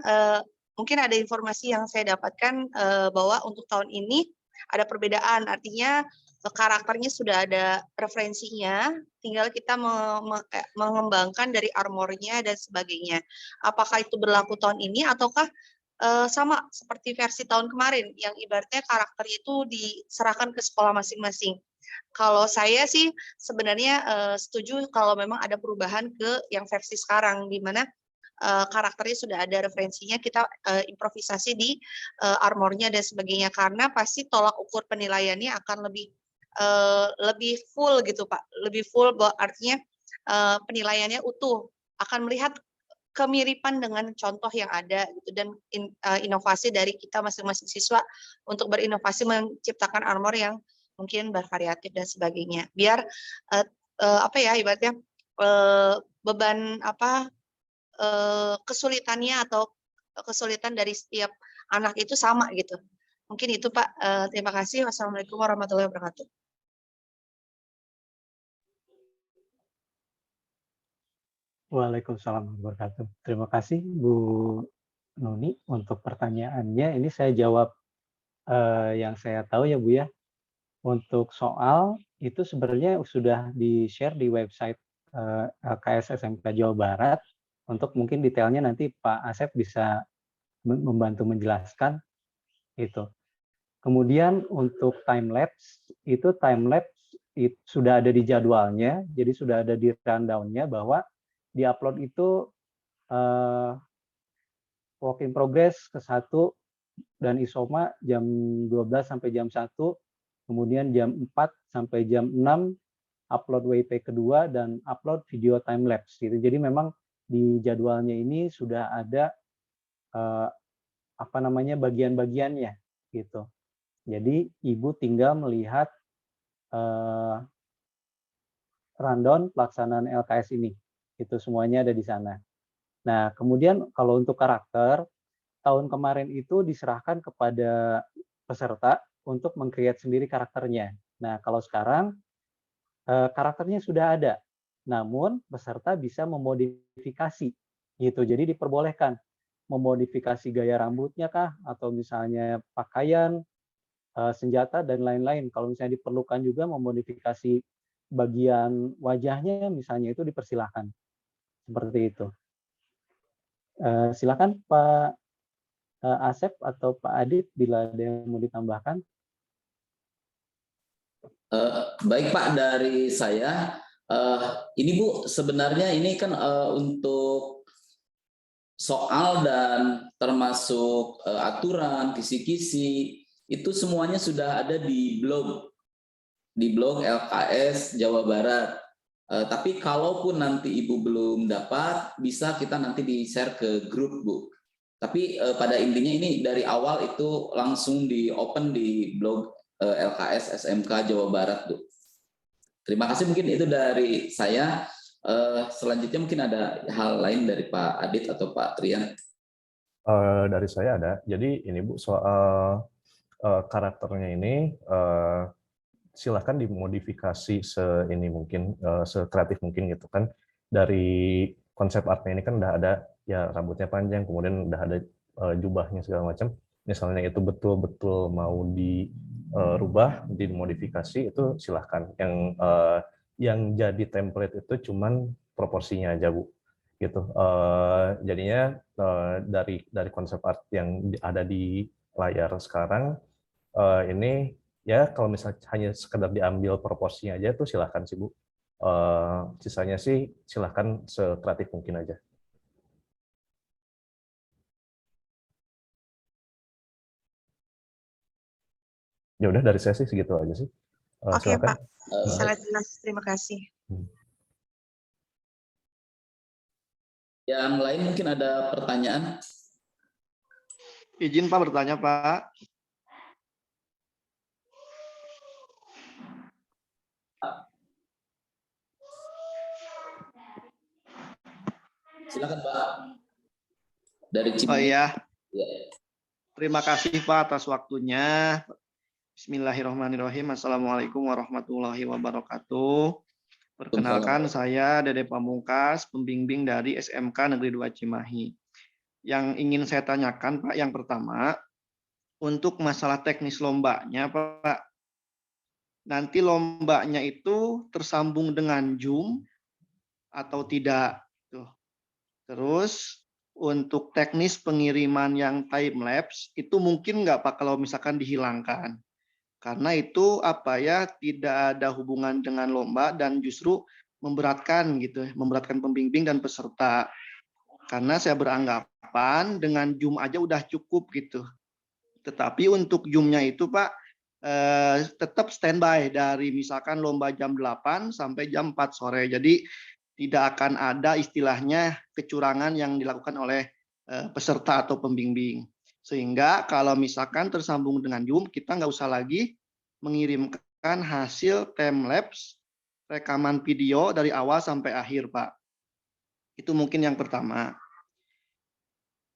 mungkin ada informasi yang saya dapatkan bahwa untuk tahun ini ada perbedaan, artinya karakternya sudah ada referensinya, tinggal kita mengembangkan dari armornya dan sebagainya. Apakah itu berlaku tahun ini ataukah sama seperti versi tahun kemarin yang ibaratnya karakter itu diserahkan ke sekolah masing-masing. Kalau saya sih sebenarnya setuju kalau memang ada perubahan ke yang versi sekarang, di mana karakternya sudah ada referensinya, kita improvisasi di armornya dan sebagainya, karena pasti tolak ukur penilaiannya akan lebih full gitu Pak, lebih full, artinya penilaiannya utuh, akan melihat kemiripan dengan contoh yang ada gitu, dan inovasi dari kita masing-masing siswa untuk berinovasi menciptakan armor yang mungkin bervariatif dan sebagainya, biar apa ya ibaratnya beban kesulitannya atau kesulitan dari setiap anak itu sama gitu. Mungkin itu Pak. Terima kasih. Wassalamualaikum warahmatullahi wabarakatuh. Waalaikumsalam warahmatullahi wabarakatuh. Terima kasih Bu Nuni untuk pertanyaannya. Ini saya jawab yang saya tahu ya Bu ya. Untuk soal itu sebenarnya sudah di-share di website LKS SMK Jawa Barat. Untuk mungkin detailnya nanti Pak Asep bisa membantu menjelaskan itu. Kemudian untuk time lapse itu sudah ada di jadwalnya, jadi sudah ada di rundown-nya bahwa di-upload itu work in progress ke-1 dan isoma jam 12 sampai jam 1, kemudian jam 4 sampai jam 6 upload WP kedua dan upload video time lapse gitu. Jadi memang di jadwalnya ini sudah ada bagian-bagiannya gitu. Jadi Ibu tinggal melihat rundown pelaksanaan LKS ini. Itu semuanya ada di sana. Nah, kemudian kalau untuk karakter, tahun kemarin itu diserahkan kepada peserta untuk meng-create sendiri karakternya. Nah, kalau sekarang karakternya sudah ada, namun peserta bisa memodifikasi gitu. Jadi diperbolehkan memodifikasi gaya rambutnya kah, atau misalnya pakaian, senjata dan lain-lain. Kalau misalnya diperlukan juga memodifikasi bagian wajahnya, misalnya itu dipersilahkan. Seperti itu. Silakan Pak Asep atau Pak Adit bila ada yang mau ditambahkan. Baik Pak, dari saya, ini Bu, sebenarnya ini kan untuk soal dan termasuk aturan, kisi-kisi, itu semuanya sudah ada di blog LKS Jawa Barat. Tapi kalaupun nanti Ibu belum dapat, bisa kita nanti di-share ke grup Bu. Tapi pada intinya ini dari awal itu langsung di-open di blog LKS SMK Jawa Barat Bu. Terima kasih, mungkin itu dari saya. Selanjutnya mungkin ada hal lain dari Pak Adit atau Pak Trian. Dari saya ada. Jadi ini Bu, soal karakternya ini silahkan dimodifikasi sekreatif mungkin gitu kan. Dari konsep artnya ini kan udah ada ya rambutnya panjang, kemudian udah ada jubahnya segala macam. Misalnya itu betul-betul mau dirubah, dimodifikasi, itu silahkan. Yang jadi template itu cuman proporsinya aja Bu. Gitu. Jadinya dari konsep art yang ada di layar sekarang ini ya kalau misalnya hanya sekedar diambil proporsinya aja itu silahkan sih Bu. Sisanya sih silahkan sekreatif mungkin aja. Ya udah dari saya sih segitu aja sih. Oke Silakan. Pak, sangat jelas. Terima kasih. Yang lain mungkin ada pertanyaan? Izin Pak bertanya Pak. Silakan Pak. Dari Cimahi. Oh iya. Ya. Terima kasih Pak atas waktunya. Bismillahirrahmanirrahim. Assalamualaikum warahmatullahi wabarakatuh. Perkenalkan, saya Dede Pamungkas, pembimbing dari SMK Negeri 2 Cimahi. Yang ingin saya tanyakan, Pak, yang pertama, untuk masalah teknis lombanya, Pak, nanti lombanya itu tersambung dengan Zoom atau tidak? Tuh. Terus, untuk teknis pengiriman yang time lapse, itu mungkin nggak, Pak, kalau misalkan dihilangkan? Karena itu tidak ada hubungan dengan lomba dan justru memberatkan gitu, memberatkan pembimbing dan peserta. Karena saya beranggapan dengan Zoom aja udah cukup gitu. Tetapi untuk Zoom-nya itu, Pak, tetap standby dari misalkan lomba jam 8 sampai jam 4 sore. Jadi tidak akan ada istilahnya kecurangan yang dilakukan oleh peserta atau pembimbing. Sehingga kalau misalkan tersambung dengan Zoom, kita nggak usah lagi mengirimkan hasil time lapse rekaman video dari awal sampai akhir, Pak. Itu mungkin yang pertama.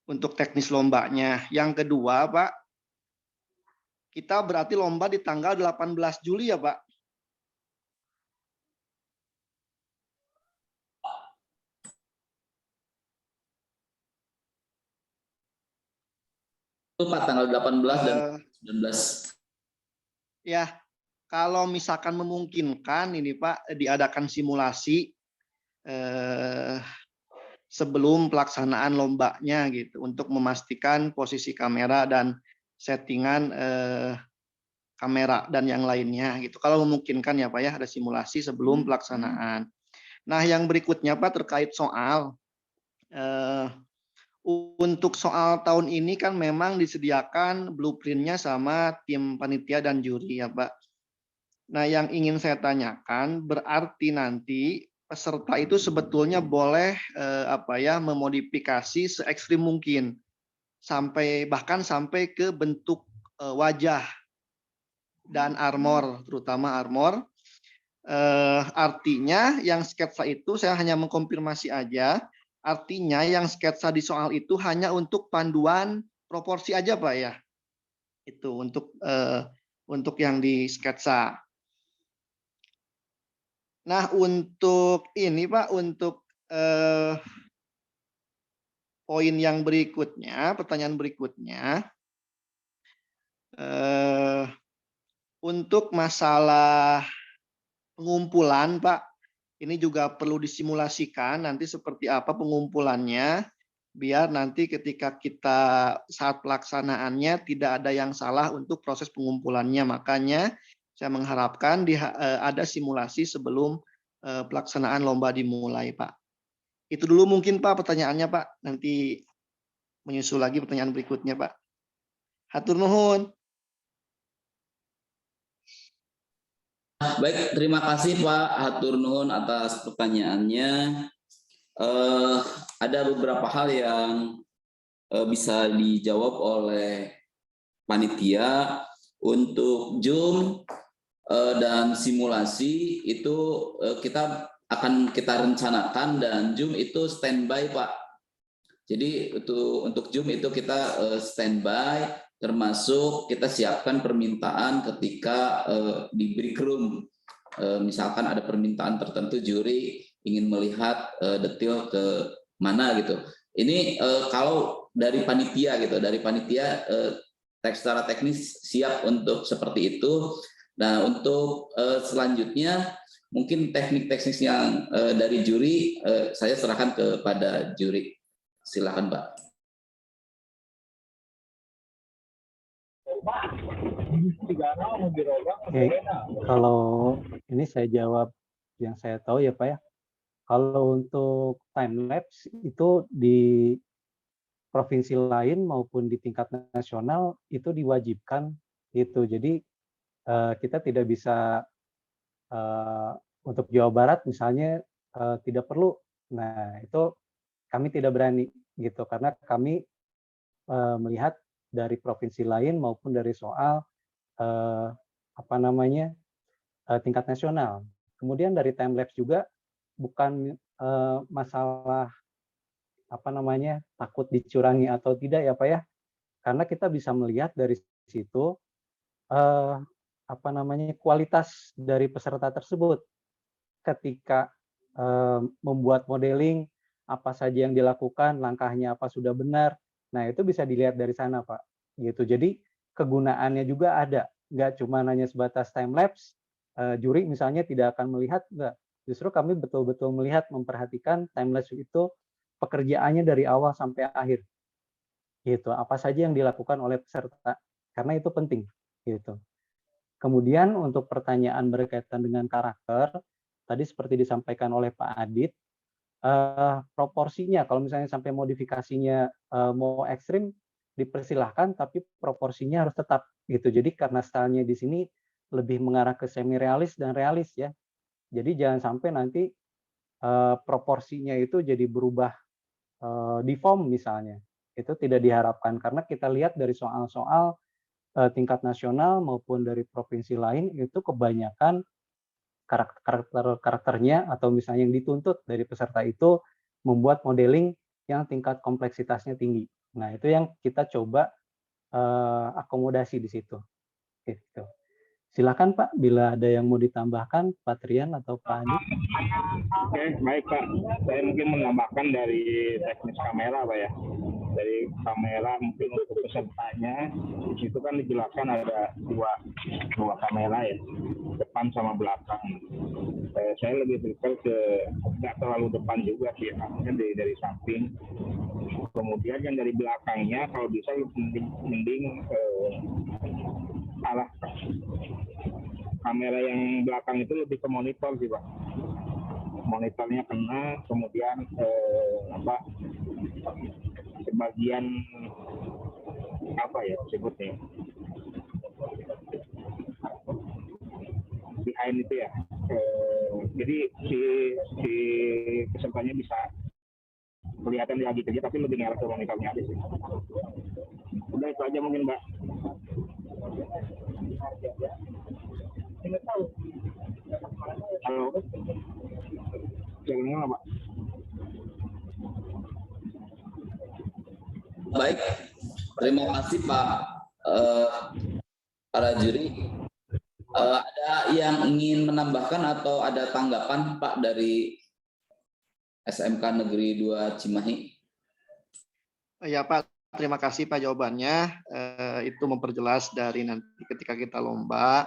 Untuk teknis lombanya. Yang kedua, Pak, kita berarti lomba di tanggal 18 Juli ya, Pak? Itu Pak, tanggal 18 dan 19. Ya, kalau misalkan memungkinkan ini Pak, diadakan simulasi sebelum pelaksanaan lombanya gitu, untuk memastikan posisi kamera dan settingan kamera dan yang lainnya gitu. Kalau memungkinkan ya Pak ya, ada simulasi sebelum pelaksanaan. Nah, yang berikutnya Pak terkait soal. Untuk soal tahun ini kan memang disediakan blueprint-nya sama tim panitia dan juri ya Pak. Nah, yang ingin saya tanyakan, berarti nanti peserta itu sebetulnya boleh memodifikasi se-ekstrim mungkin, bahkan sampai ke bentuk wajah dan armor, terutama armor. Artinya yang sketsa itu saya hanya mengkonfirmasi aja. Artinya yang sketsa di soal itu hanya untuk panduan proporsi aja Pak ya. Itu untuk yang di sketsa. Nah, untuk ini Pak, untuk poin yang berikutnya, pertanyaan berikutnya, untuk masalah pengumpulan Pak, ini juga perlu disimulasikan nanti seperti apa pengumpulannya, biar nanti ketika kita saat pelaksanaannya tidak ada yang salah untuk proses pengumpulannya. Makanya saya mengharapkan ada simulasi sebelum pelaksanaan lomba dimulai, Pak. Itu dulu mungkin Pak pertanyaannya Pak. Nanti menyusul lagi pertanyaan berikutnya Pak. Hatur nuhun. Baik, terima kasih Pak Hatur Nuhun atas pertanyaannya. Ada beberapa hal yang bisa dijawab oleh panitia. Untuk Zoom dan simulasi itu kita rencanakan, dan Zoom itu standby Pak. Jadi untuk Zoom itu kita standby, termasuk kita siapkan permintaan ketika di break room. Misalkan ada permintaan tertentu, juri ingin melihat detail ke mana gitu. Ini kalau dari panitia gitu, secara teknis siap untuk seperti itu. Nah, untuk selanjutnya mungkin teknik-teknis yang dari juri saya serahkan kepada juri. Silakan Pak. Oke, kalau ini saya jawab yang saya tahu ya Pak ya. Kalau untuk time lapse itu di provinsi lain maupun di tingkat nasional itu diwajibkan gitu. Jadi kita tidak bisa untuk Jawa Barat misalnya tidak perlu. Nah, itu kami tidak berani gitu karena kami melihat dari provinsi lain maupun dari soal tingkat nasional. Kemudian dari time lapse juga bukan masalah takut dicurangi atau tidak ya Pak ya, karena kita bisa melihat dari situ kualitas dari peserta tersebut ketika membuat modeling, apa saja yang dilakukan, langkahnya apa sudah benar. Nah, itu bisa dilihat dari sana, Pak. Gitu. Jadi kegunaannya juga ada, nggak cuma hanya sebatas time lapse. Juri misalnya tidak akan melihat, enggak. Justru kami betul-betul melihat, memperhatikan time lapse itu pekerjaannya dari awal sampai akhir. Gitu. Apa saja yang dilakukan oleh peserta, karena itu penting. Gitu. Kemudian untuk pertanyaan berkaitan dengan karakter, tadi seperti disampaikan oleh Pak Adit, proporsinya kalau misalnya sampai modifikasinya mau ekstrim, dipersilahkan, tapi proporsinya harus tetap gitu. Jadi karena stylenya di sini lebih mengarah ke semi realis dan realis ya. Jadi jangan sampai nanti proporsinya itu jadi berubah deform misalnya. Itu tidak diharapkan karena kita lihat dari soal-soal tingkat nasional maupun dari provinsi lain itu kebanyakan karakternya atau misalnya yang dituntut dari peserta itu membuat modeling yang tingkat kompleksitasnya tinggi. Nah, itu yang kita coba akomodasi di situ. Gitu. Silakan Pak, bila ada yang mau ditambahkan, Pak Trian atau Pak Andi. Oke, baik Pak. Saya mungkin menambahkan dari teknis kamera Pak ya. Dari kamera mungkin untuk pesertanya, di situ kan dijelaskan ada dua kamera ya, depan sama belakang. Saya lebih prefer ke nggak terlalu depan juga sih, artinya dari samping. Kemudian yang dari belakangnya kalau bisa mending arah kamera yang belakang itu lebih ke monitor sih Pak. Monitornya kena, kemudian sebagian apa ya sebutnya behind itu ya. Jadi si pesertanya bisa kelihatan lagi kerja tapi lebih ngarah ke monitornya aja sih. Udah itu aja mungkin Mbak. Halo. Jalannya Pak. Baik, terima kasih Pak para juri. Ada yang ingin menambahkan atau ada tanggapan Pak dari SMK Negeri 2 Cimahi? Ya Pak, terima kasih Pak jawabannya. Itu memperjelas dari nanti ketika kita lomba.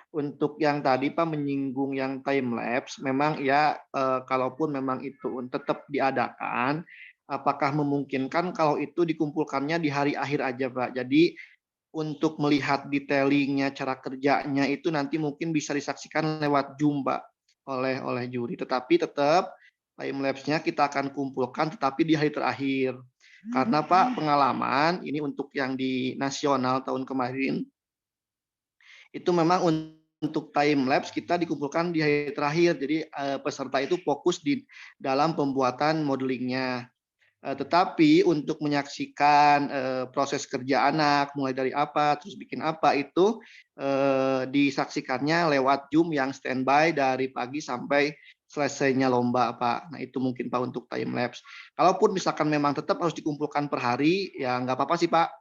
Untuk yang tadi Pak menyinggung yang time lapse, memang ya kalaupun memang itu tetap diadakan, apakah memungkinkan kalau itu dikumpulkannya di hari akhir aja Pak. Jadi untuk melihat detailingnya, cara kerjanya itu nanti mungkin bisa disaksikan lewat Zoom Pak oleh juri. Tetapi tetap time lapse-nya kita akan kumpulkan tetapi di hari terakhir. Karena Pak pengalaman ini untuk yang di nasional tahun kemarin itu memang untuk time lapse kita dikumpulkan di hari terakhir. Jadi peserta itu fokus di dalam pembuatan modelingnya. Tetapi untuk menyaksikan proses kerja anak, mulai dari apa, terus bikin apa, itu disaksikannya lewat Zoom yang standby dari pagi sampai selesainya lomba, Pak. Nah, itu mungkin Pak untuk time lapse. Kalaupun misalkan memang tetap harus dikumpulkan per hari, ya nggak apa-apa sih Pak.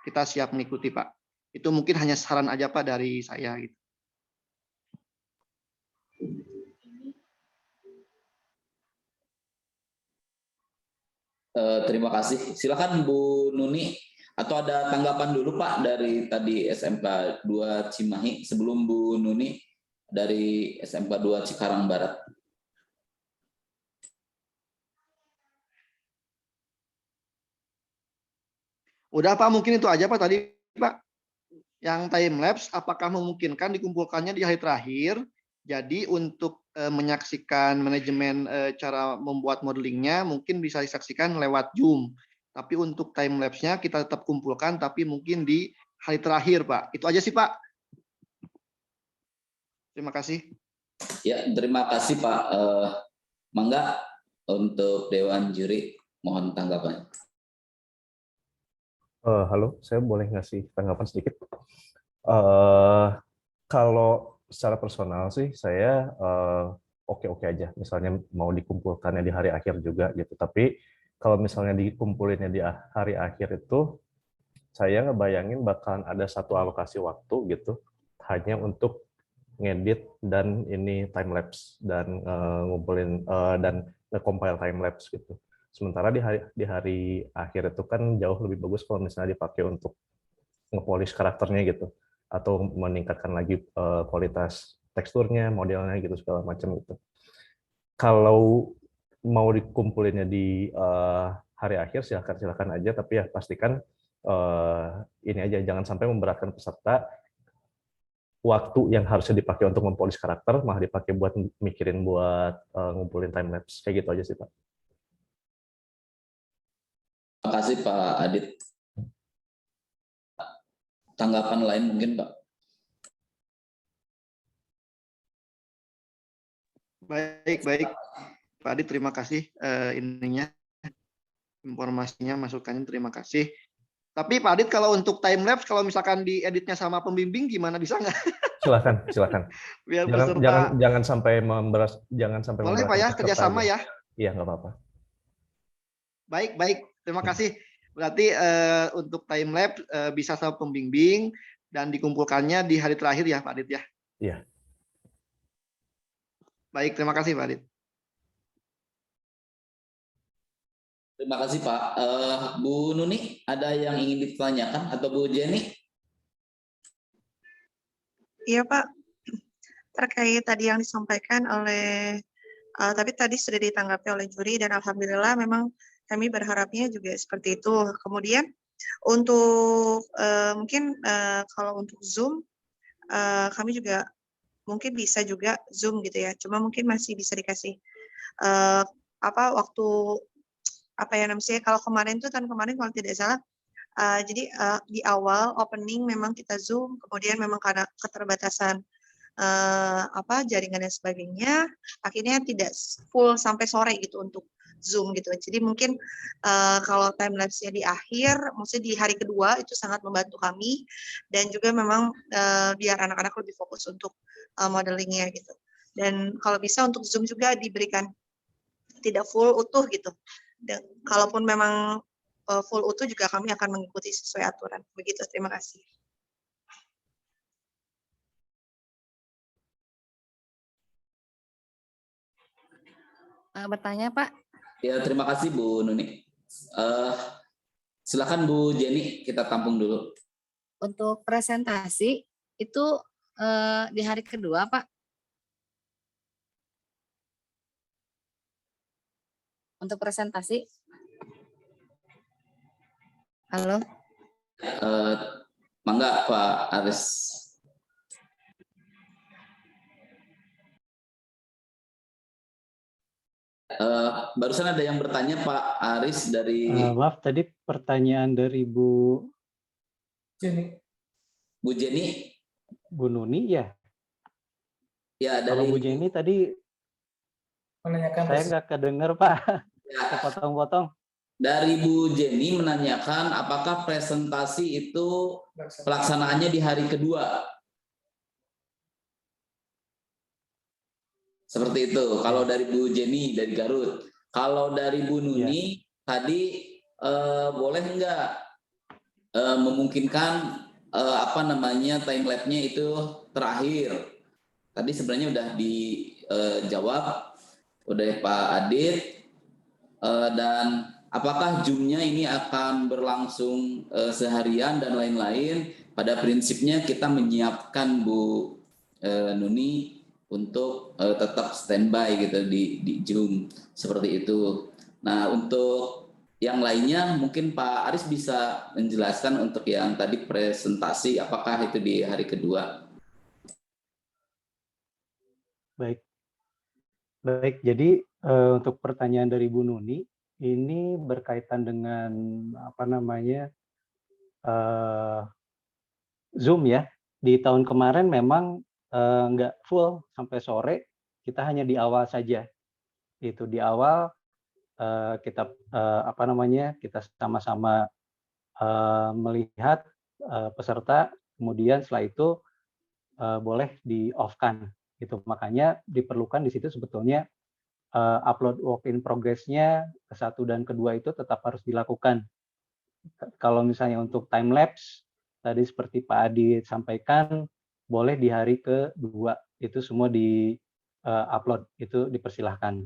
Kita siap mengikuti Pak. Itu mungkin hanya saran aja Pak dari saya gitu. Terima kasih. Silakan Bu Nuni, atau ada tanggapan dulu Pak dari tadi SMK 2 Cimahi sebelum Bu Nuni dari SMK 2 Cikarang Barat. Udah Pak, mungkin itu aja Pak tadi Pak. Yang time lapse apakah memungkinkan dikumpulkannya di hari terakhir? Jadi untuk menyaksikan manajemen cara membuat modelingnya mungkin bisa disaksikan lewat Zoom. Tapi untuk time lapse-nya kita tetap kumpulkan tapi mungkin di hari terakhir Pak. Itu aja sih Pak. Terima kasih. Ya, terima kasih Pak. Mangga untuk Dewan Juri, mohon tanggapan. Halo, saya boleh ngasih tanggapan sedikit. Kalau secara personal sih saya oke-oke aja. Misalnya mau dikumpulkannya di hari akhir juga gitu. Tapi kalau misalnya dikumpulinnya di hari akhir itu saya ngebayangin bakalan ada satu alokasi waktu gitu hanya untuk ngedit dan ini time lapse dan ngumpulin dan nge-compile time lapse gitu. Sementara di hari akhir itu kan jauh lebih bagus kalau misalnya dipakai untuk nge-polish karakternya gitu atau meningkatkan lagi kualitas teksturnya, modelnya gitu segala macam gitu. Kalau mau dikumpulinnya di hari akhir silakan aja, tapi ya pastikan ini aja jangan sampai memberatkan peserta. Waktu yang harusnya dipakai untuk mempolish karakter malah dipakai buat mikirin buat ngumpulin time lapse kayak gitu aja sih Pak. Terima kasih Pak Adit. Tanggapan lain mungkin Pak? Baik Pak Adit, terima kasih informasinya, masukannya, terima kasih. Tapi Pak Adit, kalau untuk time lapse, kalau misalkan dieditnya sama pembimbing gimana, bisa nggak? Silakan. Biar jangan sampai memberatkan boleh Pak ya, kerjasama aja. Ya. Iya, nggak apa-apa. Baik, terima kasih. Berarti untuk time lapse bisa sama pembimbing dan dikumpulkannya di hari terakhir ya Pak Adit ya? Iya. Baik, terima kasih Pak Adit. Terima kasih Pak. Bu Nuni, ada yang ingin ditanyakan atau Bu Jenny? Iya Pak, terkait tadi yang disampaikan oleh, tapi tadi sudah ditanggapi oleh juri dan alhamdulillah memang kami berharapnya juga seperti itu. Kemudian untuk mungkin kalau untuk Zoom, kami juga mungkin bisa juga Zoom gitu ya. Cuma mungkin masih bisa dikasih waktu apa ya namanya, kalau kemarin tuh tahun kemarin kalau tidak salah, jadi di awal opening memang kita Zoom, kemudian memang karena keterbatasan jaringan dan sebagainya, akhirnya tidak full sampai sore gitu untuk Zoom gitu. Jadi mungkin kalau time lapse-nya di akhir, maksudnya di hari kedua itu sangat membantu kami dan juga memang biar anak-anak lebih fokus untuk modelingnya gitu. Dan kalau bisa untuk Zoom juga diberikan tidak full utuh gitu. Dan kalaupun memang full utuh juga kami akan mengikuti sesuai aturan. Begitu, terima kasih. Bertanya Pak? Ya, terima kasih Bu Nuni. Silakan Bu Jenny, kita tampung dulu. Untuk presentasi itu di hari kedua Pak? Untuk presentasi? Halo? Mangga Pak Aris. Barusan ada yang bertanya Pak Aris dari... Maaf, tadi pertanyaan dari Bu Jenny. Bu Jenny? Bu Nuni ya? Ya, dari... Kalau Bu Jenny tadi menanyakan saya nggak kedengar Pak, ya. Kepotong-potong. Dari Bu Jenny menanyakan apakah presentasi itu pelaksanaannya di hari kedua. Seperti itu. Kalau dari Bu Jenny dari Garut. Kalau dari Bu Nuni tadi boleh nggak memungkinkan time lapse-nya itu terakhir. Tadi sebenarnya udah dijawab oleh Pak Adit, dan apakah Zoom-nya ini akan berlangsung seharian dan lain-lain. Pada prinsipnya kita menyiapkan Bu Nuni untuk tetap standby gitu di Zoom seperti itu. Nah, untuk yang lainnya mungkin Pak Aris bisa menjelaskan untuk yang tadi presentasi apakah itu di hari kedua. Baik. Jadi untuk pertanyaan dari Bu Nuni ini berkaitan dengan Zoom ya. Di tahun kemarin memang nggak full sampai sore, kita hanya di awal saja. Itu di awal kita kita sama-sama melihat peserta, kemudian setelah itu boleh di off-kan. Gitu. Makanya diperlukan di situ sebetulnya upload work in progress-nya ke 1 dan kedua itu tetap harus dilakukan. Kalau misalnya untuk time lapse, tadi seperti Pak Adi sampaikan, boleh di hari kedua, itu semua di upload, itu dipersilahkan.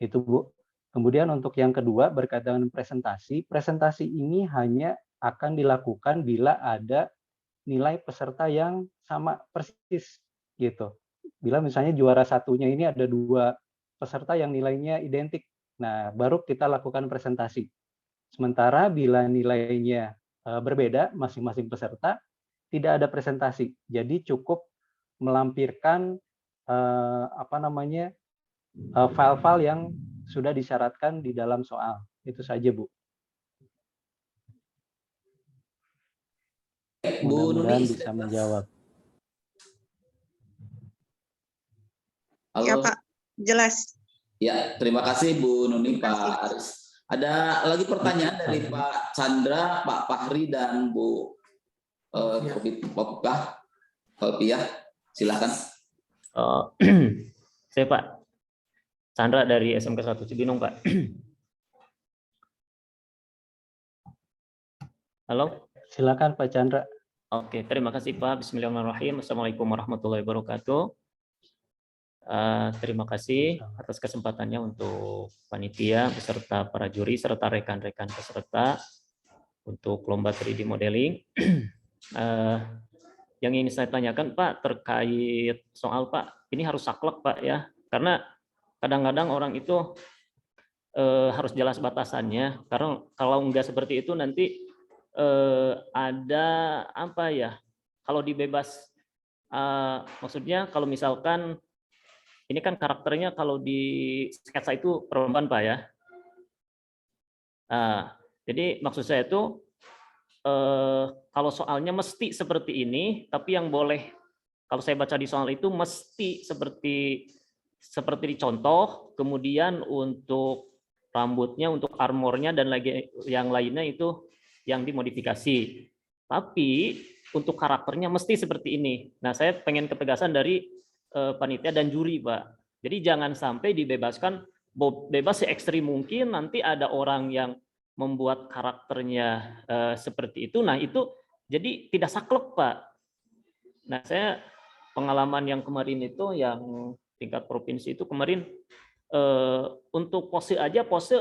Itu Bu. Kemudian untuk yang kedua berkaitan dengan presentasi, presentasi ini hanya akan dilakukan bila ada nilai peserta yang sama persis gitu. Bila misalnya juara satunya ini ada 2 peserta yang nilainya identik, nah baru kita lakukan presentasi. Sementara bila nilainya berbeda masing-masing peserta, tidak ada presentasi. Jadi cukup melampirkan file-file yang sudah disyaratkan di dalam soal. Itu saja, Bu. Mudah-mudahan bisa menjawab. Halo. Ya Pak, jelas. Ya, terima kasih Bu Nuni, Pak Aris. Ada lagi pertanyaan dari Pak Chandra, Pak Fahri, dan Bu Kopiah. Silakan. Saya Pak Chandra dari SMK 1 Cibinong, Pak. Halo. Silakan Pak Chandra. Oke, terima kasih Pak. Bismillahirrahmanirrahim. Assalamualaikum warahmatullahi wabarakatuh. Terima kasih atas kesempatannya untuk panitia beserta para juri serta rekan-rekan peserta untuk lomba 3D modeling. Yang ingin saya tanyakan Pak terkait soal Pak, ini harus saklek Pak ya, karena kadang-kadang orang itu harus jelas batasannya, karena kalau enggak seperti itu nanti ada apa ya, kalau dibebas, maksudnya kalau misalkan ini kan karakternya kalau di sketsa itu perempuan Pak ya. Jadi maksud saya itu kalau soalnya mesti seperti ini, tapi yang boleh kalau saya baca di soal itu mesti seperti dicontoh, kemudian untuk rambutnya, untuk armornya dan lagi yang lainnya itu yang dimodifikasi. Tapi untuk karakternya mesti seperti ini. Nah, saya pengen ketegasan dari panitia dan juri, Pak. Jadi jangan sampai dibebaskan, bebas se-ekstrim mungkin, nanti ada orang yang membuat karakternya seperti itu. Nah, itu jadi tidak saklek, Pak. Nah, saya pengalaman yang kemarin itu, yang tingkat provinsi itu kemarin, untuk pose aja, pose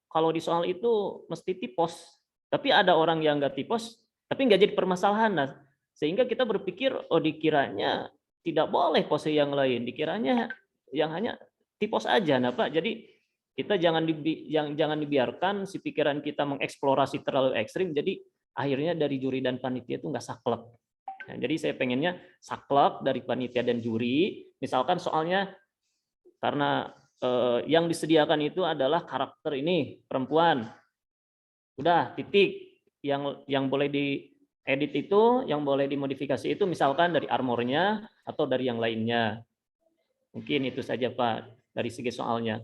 kalau di soal itu mesti tipos. Tapi ada orang yang nggak tipos, tapi nggak jadi permasalahan. Nah, sehingga kita berpikir, oh dikiranya tidak boleh pose yang lain, dikiranya yang hanya tipos aja. Nah Pak, jadi kita jangan dibiarkan si pikiran kita mengeksplorasi terlalu ekstrim, jadi akhirnya dari juri dan panitia itu nggak saklek. Nah, jadi saya pengennya saklek dari panitia dan juri, misalkan soalnya karena yang disediakan itu adalah karakter ini perempuan, udah titik, yang boleh diedit itu, yang boleh dimodifikasi itu misalkan dari armornya atau dari yang lainnya. Mungkin itu saja Pak dari segi soalnya.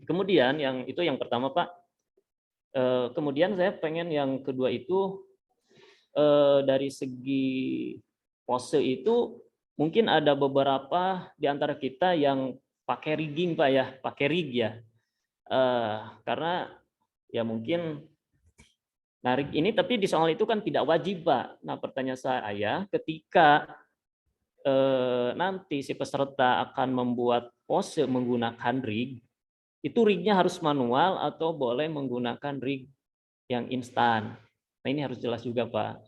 Kemudian yang pertama Pak. Kemudian saya pengen yang kedua itu dari segi pose itu mungkin ada beberapa di antara kita yang pakai rigging Pak ya, pakai rig ya. Karena ya mungkin narik ini, tapi di soal itu kan tidak wajib Pak. Nah pertanyaan saya, ketika nanti si peserta akan membuat pose menggunakan rig, itu rignya harus manual atau boleh menggunakan rig yang instan. Nah ini harus jelas juga Pak.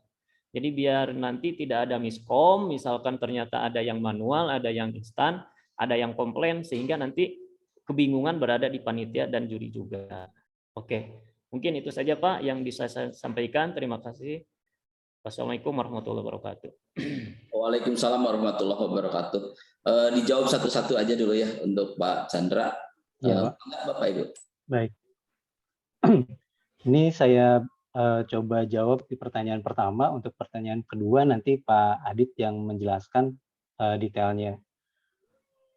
Jadi biar nanti tidak ada miskom, misalkan ternyata ada yang manual, ada yang instan, ada yang komplain, sehingga nanti kebingungan berada di panitia dan juri juga. Oke, mungkin itu saja Pak yang bisa saya sampaikan. Terima kasih. Wassalamualaikum warahmatullahi wabarakatuh. Waalaikumsalam warahmatullahi wabarakatuh. Dijawab satu-satu aja dulu ya untuk Pak Chandra. Ya, Bapak Ibu. Baik. Ini saya coba jawab di pertanyaan pertama. Untuk pertanyaan kedua nanti Pak Adit yang menjelaskan detailnya.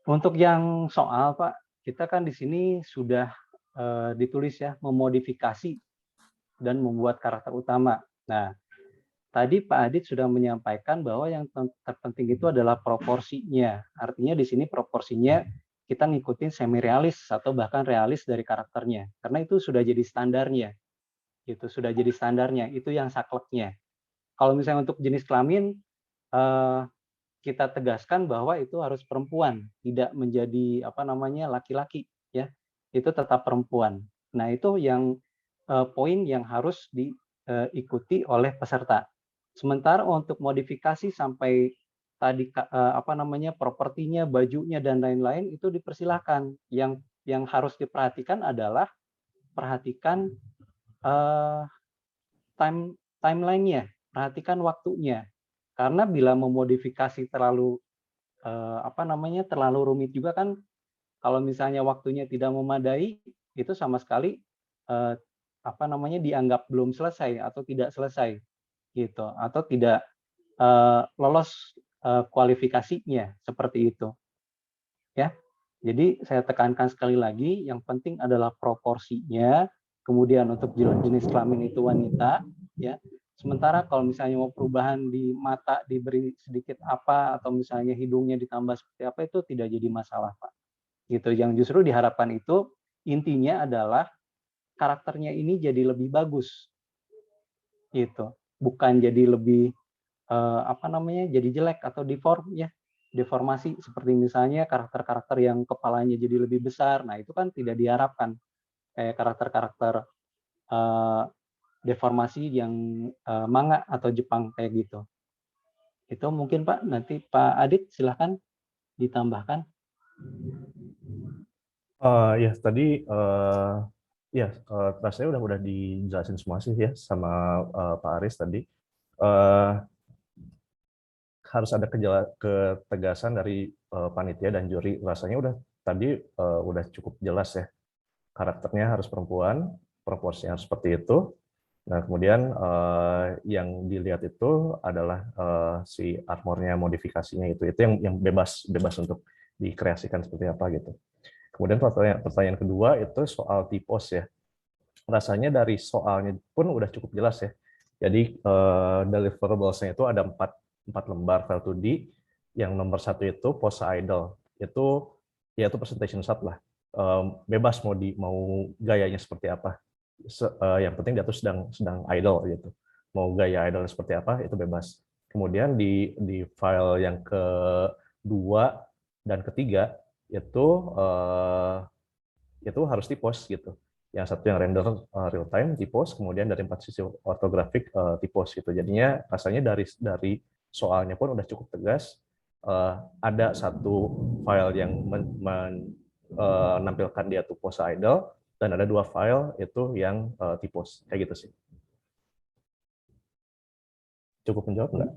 Untuk yang soal Pak, kita kan di sini sudah ditulis ya, memodifikasi dan membuat karakter utama. Nah, tadi Pak Adit sudah menyampaikan bahwa yang terpenting itu adalah proporsinya. Artinya di sini proporsinya kita ngikutin semi realis atau bahkan realis dari karakternya. Karena itu sudah jadi standarnya. Gitu, sudah jadi standarnya, itu yang sakleknya. Kalau misalnya untuk jenis kelamin, kita tegaskan bahwa itu harus perempuan, tidak menjadi laki-laki, ya. Itu tetap perempuan. Nah, itu yang poin yang harus diikuti oleh peserta. Sementara untuk modifikasi sampai tadi propertinya, bajunya dan lain-lain itu dipersilahkan. Yang harus diperhatikan adalah perhatikan timeline-nya, perhatikan waktunya. Karena bila memodifikasi terlalu terlalu rumit juga kan, kalau misalnya waktunya tidak memadai, itu sama sekali dianggap belum selesai atau tidak selesai gitu, atau tidak lolos kualifikasinya seperti itu. Ya. Jadi saya tekankan sekali lagi, yang penting adalah proporsinya. Kemudian untuk jenis kelamin itu wanita, ya. Sementara kalau misalnya mau perubahan di mata diberi sedikit apa, atau misalnya hidungnya ditambah seperti apa, itu tidak jadi masalah, Pak. Gitu. Yang justru diharapkan itu intinya adalah karakternya ini jadi lebih bagus, gitu. Bukan jadi lebih jadi jelek atau deformasi, seperti misalnya karakter-karakter yang kepalanya jadi lebih besar. Nah, itu kan tidak diharapkan. Kayak karakter-karakter deformasi yang manga atau Jepang kayak gitu. Itu mungkin Pak, nanti Pak Adit silahkan ditambahkan. Ya tadi rasanya udah dijelasin semua sih ya sama Pak Aris tadi. Harus ada ketegasan dari panitia dan juri. Rasanya udah cukup jelas ya. Karakternya harus perempuan, proporsinya harus seperti itu. Nah, kemudian yang dilihat itu adalah si armornya, modifikasinya itu yang bebas untuk dikreasikan seperti apa gitu. Kemudian pertanyaan kedua itu soal tipos ya. Rasanya dari soalnya pun udah cukup jelas ya. Jadi deliverables-nya itu ada 4 lembar file 2D. Yang nomor 1 itu pose idle. Itu presentation shot lah. Bebas mau gayanya seperti apa. Yang penting dia tuh sedang idle gitu. Mau gaya idle seperti apa itu bebas. Kemudian di file yang kedua dan ketiga itu harus di-post gitu. Yang satu yang render real time di-post, kemudian dari 4 sisi ortografik di-post gitu. Jadinya rasanya dari soalnya pun udah cukup tegas. Ada satu file yang menampilkan dia tuh pose idle, dan ada 2 file itu yang tipos, kayak gitu sih. Cukup menjawab nggak?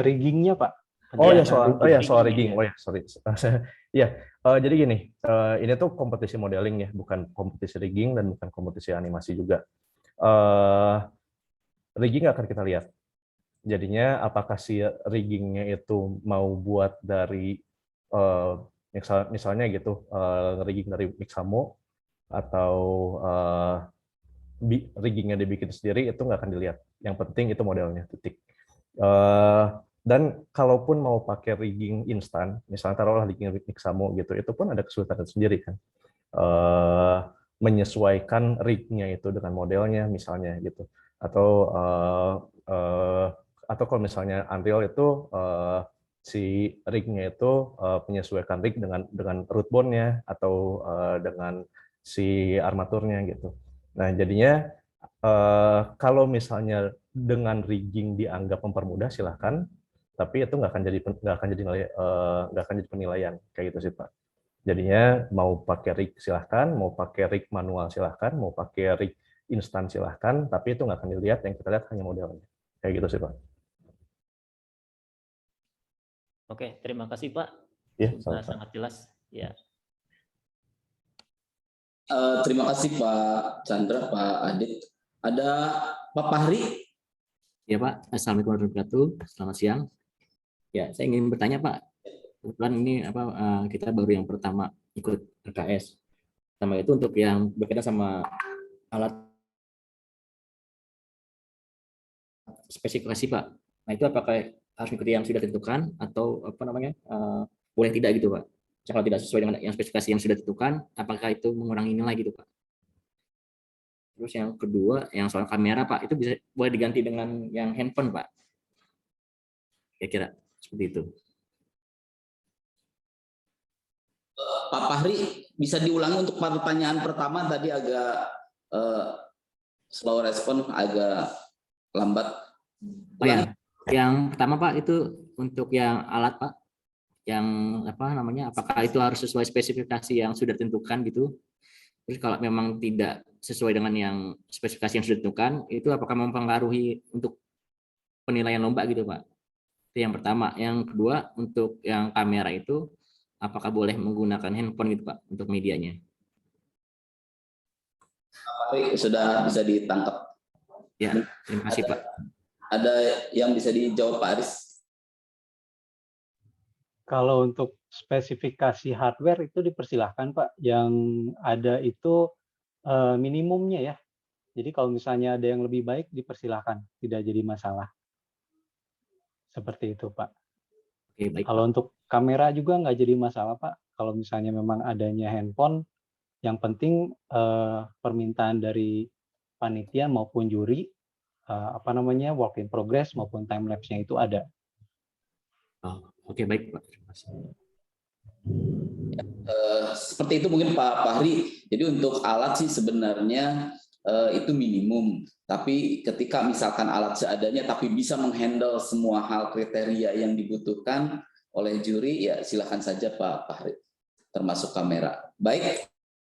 Riggingnya Pak. Soal rigging. Sorry. Ya, jadi gini, ini tuh kompetisi modeling ya, bukan kompetisi rigging dan bukan kompetisi animasi juga. Rigging akan kita lihat. Jadinya apakah si riggingnya itu mau buat dari misalnya gitu, rigging dari Mixamo atau riggingnya dibikin sendiri, itu nggak akan dilihat. Yang penting itu modelnya, titik. Dan kalaupun mau pakai rigging instan, misalnya taruhlah rigging Mixamo gitu, itu pun ada kesulitan sendiri kan. Menyesuaikan rignya itu dengan modelnya misalnya gitu. Atau kalau misalnya Unreal itu si rignya itu menyesuaikan rig dengan root bone-nya atau dengan si armaturnya gitu. Nah, jadinya kalau misalnya dengan rigging dianggap mempermudah, silahkan, tapi itu nggak akan jadi penilaian kayak gitu sih Pak. Jadinya mau pakai rig silahkan, mau pakai rig manual silahkan, mau pakai rig instan silahkan, tapi itu nggak akan dilihat, yang kita lihat hanya modelnya kayak gitu sih Pak. Oke, terima kasih Pak. Ya, sangat jelas. Ya. Terima kasih Pak Chandra, Pak Adit. Ada Pak Fahri? Ya Pak, Assalamualaikum warahmatullahi wabarakatuh. Selamat siang. Ya, saya ingin bertanya Pak. Kebetulan ini kita baru yang pertama ikut RKS. Sama itu untuk yang berkaitan sama alat spesifikasi Pak. Nah itu apakah harus mengikuti yang sudah ditentukan atau boleh tidak gitu Pak? Kalau tidak sesuai dengan yang spesifikasi yang sudah ditentukan, apakah itu mengurangi nilai gitu Pak? Terus yang kedua, yang soal kamera Pak, itu bisa boleh diganti dengan yang handphone Pak. Kira-kira seperti itu. Pak Fahri, bisa diulangi untuk pertanyaan pertama tadi agak slow respon, agak lambat. Oh ya, yang pertama Pak itu untuk yang alat Pak, yang apa namanya? Apakah itu harus sesuai spesifikasi yang sudah ditentukan gitu? Terus kalau memang tidak sesuai dengan yang spesifikasi yang sudah ditentukan, itu apakah mempengaruhi untuk penilaian lomba gitu Pak? Itu yang pertama. Yang kedua, untuk yang kamera itu, apakah boleh menggunakan handphone gitu Pak untuk medianya? Pak, sudah bisa ditangkap. Ya, terima kasih Pak. Ada yang bisa dijawab Pak Aris? Kalau untuk spesifikasi hardware itu dipersilahkan Pak. Yang ada itu minimumnya ya. Jadi kalau misalnya ada yang lebih baik dipersilahkan, tidak jadi masalah. Seperti itu Pak. Oke, baik, kalau Pak. untuk kamera juga nggak jadi masalah Pak. Kalau misalnya memang adanya handphone, yang penting permintaan dari panitia maupun juri, work in progress maupun time lapse-nya itu ada. Oh, oke, baik Pak. Terima kasih. Seperti itu mungkin Pak Fahri. Jadi untuk alat sih sebenarnya itu minimum. Tapi ketika misalkan alat seadanya tapi bisa menghandle semua hal kriteria yang dibutuhkan oleh juri, ya silakan saja Pak Fahri. Termasuk kamera. Baik.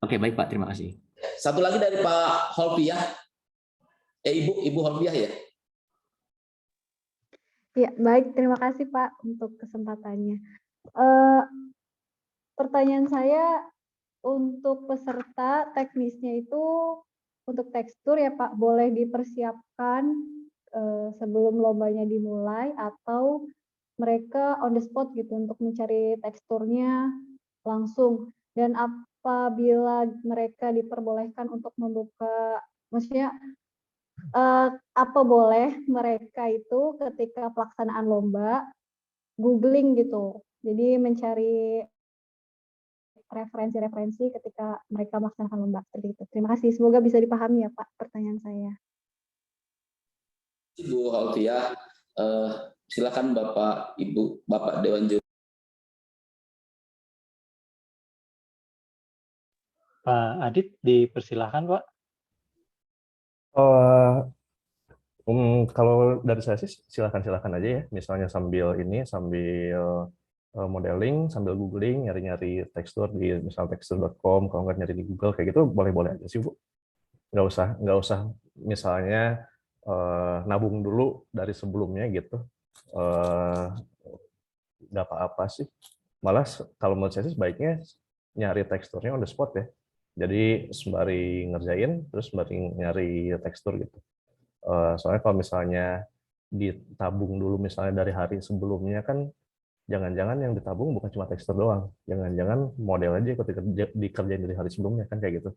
Oke, baik Pak. Terima kasih. Satu lagi dari Pak Holpiah. Ibu Holpiah ya. Ya, baik. Terima kasih Pak untuk kesempatannya. Pertanyaan saya untuk peserta teknisnya itu untuk tekstur ya Pak, boleh dipersiapkan sebelum lombanya dimulai atau mereka on the spot gitu untuk mencari teksturnya langsung. Dan apabila mereka diperbolehkan untuk membuka, maksudnya apa boleh mereka itu ketika pelaksanaan lomba googling gitu, jadi mencari referensi-referensi ketika mereka melaksanakan lomba seperti itu. Terima kasih, semoga bisa dipahami ya Pak pertanyaan saya. Ibu Holpiah, silakan Bapak Ibu, Bapak Dewan Juri. Pak Adit, dipersilahkan Pak. Kalau dari saya sih silakan aja ya. Misalnya sambil modeling, sambil googling, nyari-nyari tekstur di misal tekstur.com, kalau nggak nyari di Google kayak gitu boleh-boleh aja sih Bu. Nggak usah misalnya nabung dulu dari sebelumnya gitu. Nggak apa-apa sih. Malah kalau menurut saya sih sebaiknya nyari teksturnya on the spot ya. Jadi sembari ngerjain, terus sembari nyari tekstur gitu. Soalnya kalau misalnya ditabung dulu misalnya dari hari sebelumnya kan jangan-jangan yang ditabung bukan cuma tekstur doang, jangan-jangan model aja ikut dikerjain dari hari sebelumnya kan kayak gitu.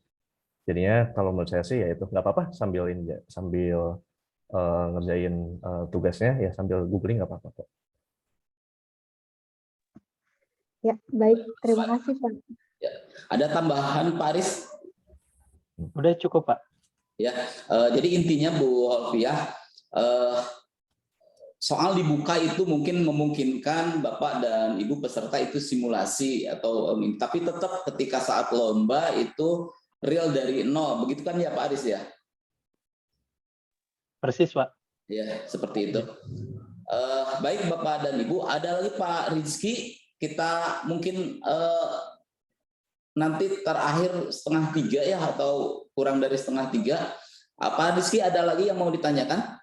Jadinya kalau menurut saya sih ya itu nggak apa-apa sambil ngerjain tugasnya ya sambil googling nggak apa-apa kok. Ya, baik, terima kasih Pak. Ya. Ada tambahan Pak Aris? Udah cukup Pak. Ya, jadi intinya Bu Holpiah, soal dibuka itu mungkin memungkinkan Bapak dan Ibu peserta itu simulasi atau tapi tetap ketika saat lomba itu real dari nol, begitu kan ya Pak Aris ya? Persis Pak. Ya, seperti itu. Baik Bapak dan Ibu, ada lagi Pak Rizky, kita mungkin nanti terakhir 2:30 ya atau kurang dari 2:30. Apa Rizky ada lagi yang mau ditanyakan?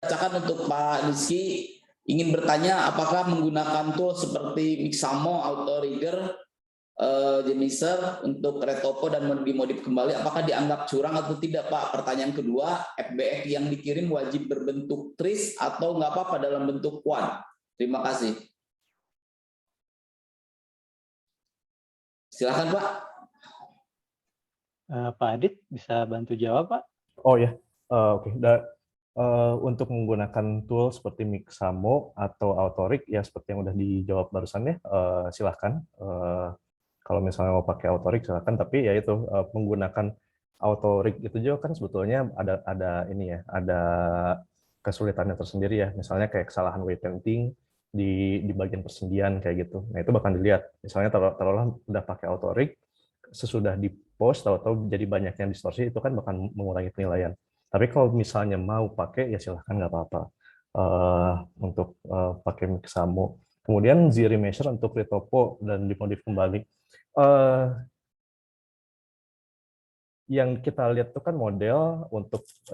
Bacakan untuk Pak Rizky ingin bertanya apakah menggunakan tool seperti Mixamo, Autorigger, Jeniser untuk retopo dan dimodif kembali, apakah dianggap curang atau tidak Pak? Pertanyaan kedua, FBX yang dikirim wajib berbentuk tris atau nggak apa-apa dalam bentuk quad? Terima kasih. Silakan Pak. Pak Adit bisa bantu jawab Pak? Oh ya, oke. Untuk menggunakan tool seperti Mixamo atau Autorik ya seperti yang udah dijawab barusan ya, silahkan. Kalau misalnya mau pakai Autorik silahkan, tapi ya itu menggunakan Autorik itu juga kan sebetulnya ada ini ya, ada kesulitannya tersendiri ya. Misalnya kayak kesalahan weight painting di bagian persendian kayak gitu. Nah itu bakal dilihat. Misalnya taruhlah udah pakai Autorik, sesudah di post tahu-tahu jadi banyak yang distorsi, itu kan bakal mengurangi penilaian. Tapi kalau misalnya mau pakai ya silahkan, nggak apa-apa untuk pakai Mixamo. Kemudian Z Remeasure untuk retopo dan dimodif kembali. Yang kita lihat itu kan model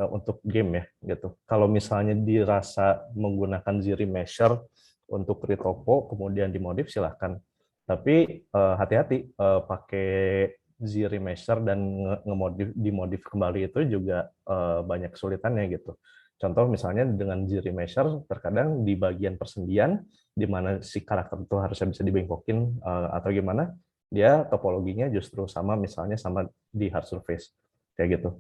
untuk game ya gitu. Kalau misalnya dirasa menggunakan Z Remeasure untuk retopo kemudian dimodif silahkan. Tapi hati-hati pakai Z Remeasure dan dimodif kembali itu juga banyak kesulitannya gitu. Contoh misalnya dengan Z Remeasure terkadang di bagian persendian di mana si karakter itu harusnya bisa dibengkokin atau gimana, dia topologinya justru sama misalnya sama di hard surface kayak gitu.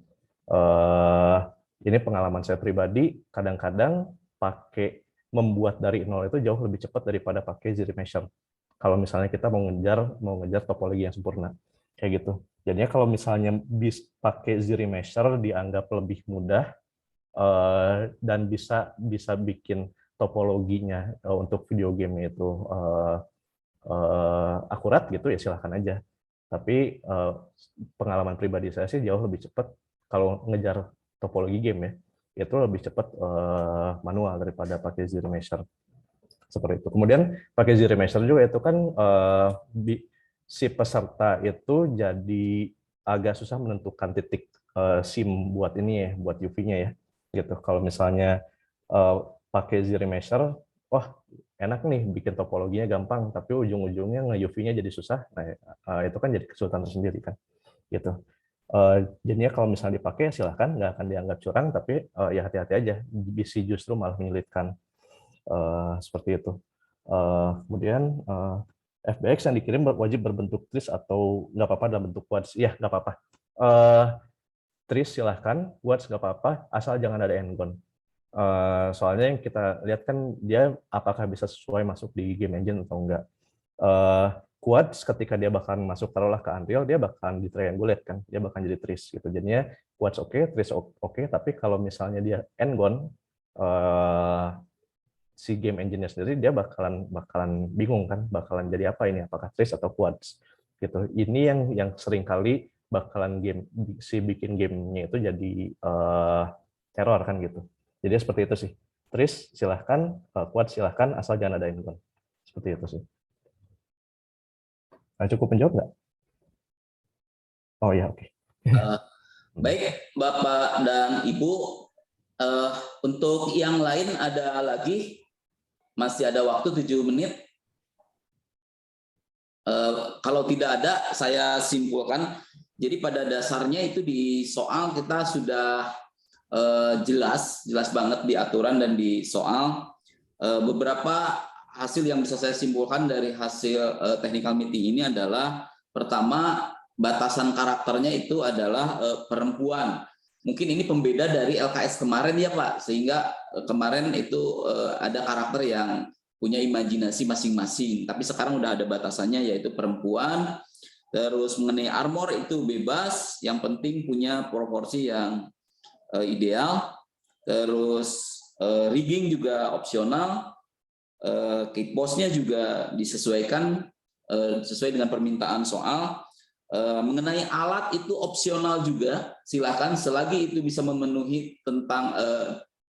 Ini pengalaman saya pribadi, kadang-kadang pakai membuat dari nol itu jauh lebih cepat daripada pakai Z Remeasure. Kalau misalnya kita mau ngejar topologi yang sempurna kayak gitu. Jadinya kalau misalnya pakai Z Remeasure dianggap lebih mudah dan bisa bikin topologinya untuk video game itu akurat gitu ya silahkan aja. Tapi pengalaman pribadi saya sih jauh lebih cepat kalau ngejar topologi game ya, itu lebih cepat manual daripada pakai Z Remeasure. Seperti itu. Kemudian pakai Z Remeasure juga itu kan si peserta itu jadi agak susah menentukan titik SIM buat ini ya, buat UV-nya ya. Gitu. Kalau misalnya pakai Z Remeasure, wah enak nih bikin topologinya gampang, tapi ujung-ujungnya nge-UV-nya jadi susah. Nah, itu kan jadi kesulitan tersendiri kan. Gitu. Jadinya kalau misalnya dipakai silahkan, nggak akan dianggap curang, tapi ya hati-hati aja, bisa justru malah menyulitkan. Seperti itu. Kemudian FBX yang dikirim wajib berbentuk tris atau nggak apa-apa dalam bentuk quads. Ya nggak apa-apa. Tris silahkan, quads nggak apa-apa, asal jangan ada endgon. Soalnya yang kita lihat kan dia apakah bisa sesuai masuk di game engine atau enggak. Quads ketika dia bakal masuk taruhlah ke Unreal, dia bakal di triangulate kan, dia bakal jadi tris gitu. Jadinya quads oke, tris oke, tapi kalau misalnya dia endgon, si game engine-nya sendiri dia bakalan bingung kan, bakalan jadi apa ini, apakah tris atau quads gitu. Ini yang sering kali bakalan bikin gamenya itu jadi error kan gitu. Jadi seperti itu sih. Tris silahkan, quads silahkan, asal jangan ada endgon. Seperti itu sih. Nah, cukup menjawab nggak? Oh ya oke. Baik Bapak dan Ibu, untuk yang lain ada lagi? Masih ada waktu 7 menit. Kalau tidak ada, saya simpulkan. Jadi pada dasarnya itu di soal kita sudah jelas banget di aturan dan di soal. Beberapa hasil yang bisa saya simpulkan dari hasil technical meeting ini adalah, pertama, batasan karakternya itu adalah perempuan. Mungkin ini pembeda dari LKS kemarin ya Pak, sehingga kemarin itu ada karakter yang punya imajinasi masing-masing, tapi sekarang udah ada batasannya yaitu perempuan. Terus mengenai armor itu bebas, yang penting punya proporsi yang ideal. Terus rigging juga opsional, kit boss-nya juga disesuaikan sesuai dengan permintaan soal. Mengenai alat itu opsional juga, silakan selagi itu bisa memenuhi tentang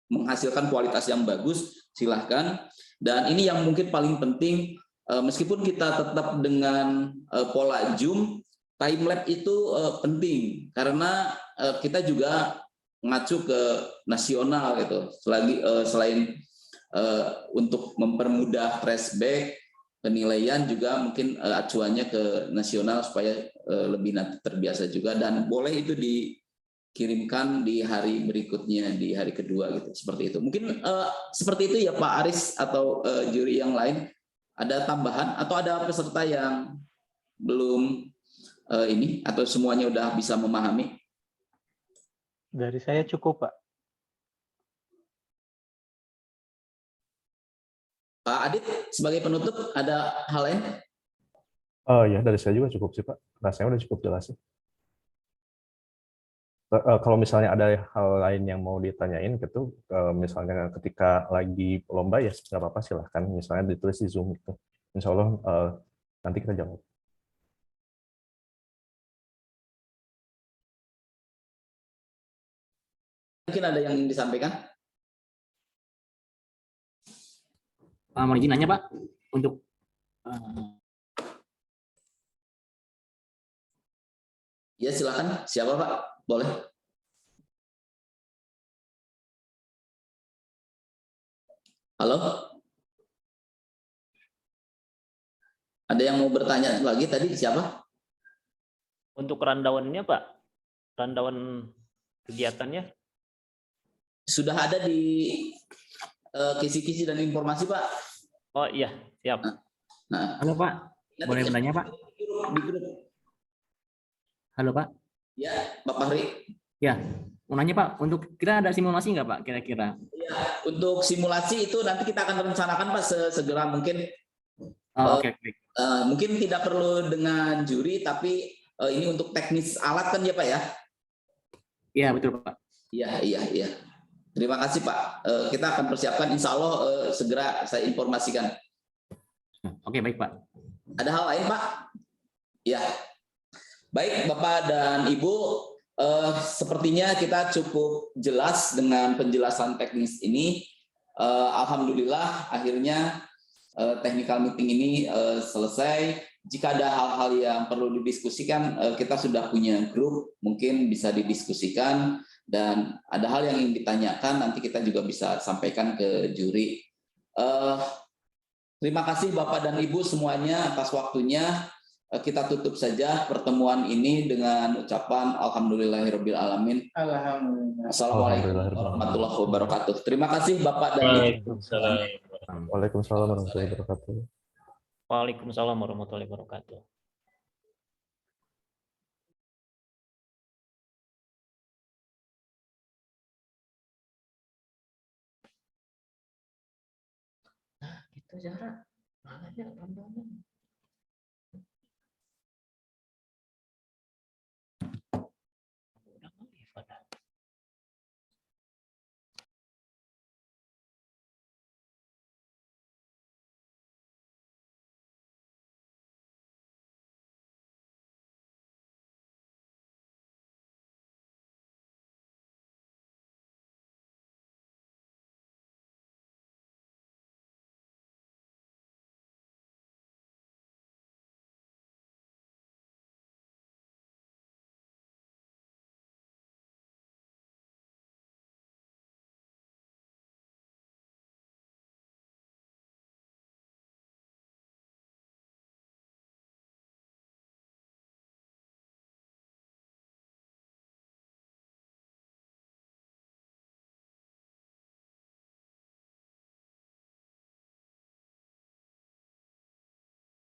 menghasilkan kualitas yang bagus, silahkan. Dan ini yang mungkin paling penting, meskipun kita tetap dengan pola zoom, time lapse itu penting karena kita juga mengacu ke nasional gitu. Selain untuk mempermudah tracebacks, penilaian juga mungkin acuannya ke nasional supaya lebih nanti terbiasa juga, dan boleh itu dikirimkan di hari berikutnya, di hari kedua gitu, seperti itu. Mungkin seperti itu ya Pak Aris atau juri yang lain. Ada tambahan atau ada peserta yang belum ini atau semuanya udah bisa memahami? Dari saya cukup Pak. Pak Adit, sebagai penutup ada hal lain? Ya dari saya juga cukup sih Pak. Rasanya udah cukup jelas sih. Kalau misalnya ada hal lain yang mau ditanyain gitu, misalnya ketika lagi lomba ya nggak apa-apa silahkan, misalnya ditulis di Zoom itu. Insya Allah nanti kita jawab. Mungkin ada yang ingin disampaikan? Pak, mau izin nanya Pak, untuk Ya silakan. Siapa Pak? Boleh. Halo? Ada yang mau bertanya lagi tadi? Siapa? Untuk rundown-nya Pak, rundown kegiatannya? Sudah ada di kisi-kisi dan informasi Pak. Oh iya, siap. Nah, halo Pak, boleh bertanya Pak? di grup. Halo Pak. Ya, Pak Fahri. Ya, mau nanya Pak, untuk kita ada simulasi nggak Pak kira-kira? Ya, untuk simulasi itu nanti kita akan rencanakan Pak segera mungkin. Oke. Mungkin tidak perlu dengan juri, tapi ini untuk teknis alat kan ya Pak ya? Iya betul Pak. Iya. Terima kasih Pak. Kita akan persiapkan, insya Allah segera saya informasikan. Oke baik Pak. Ada hal lain Pak? Ya. Baik Bapak dan Ibu, sepertinya kita cukup jelas dengan penjelasan teknis ini. Alhamdulillah akhirnya technical meeting ini selesai. Jika ada hal-hal yang perlu didiskusikan, kita sudah punya grup, mungkin bisa didiskusikan, dan ada hal yang ingin ditanyakan, nanti kita juga bisa sampaikan ke juri. Terima kasih Bapak dan Ibu semuanya atas waktunya. Kita tutup saja pertemuan ini dengan ucapan Alhamdulillahirabbil alamin. Alhamdulillah. Assalamualaikum warahmatullahi wabarakatuh. Terima kasih Bapak dan Ibu. Waalaikumsalam warahmatullahi wabarakatuh. Waalaikumsalam warahmatullahi wabarakatuh. Nah, gitu Zahra. Makanya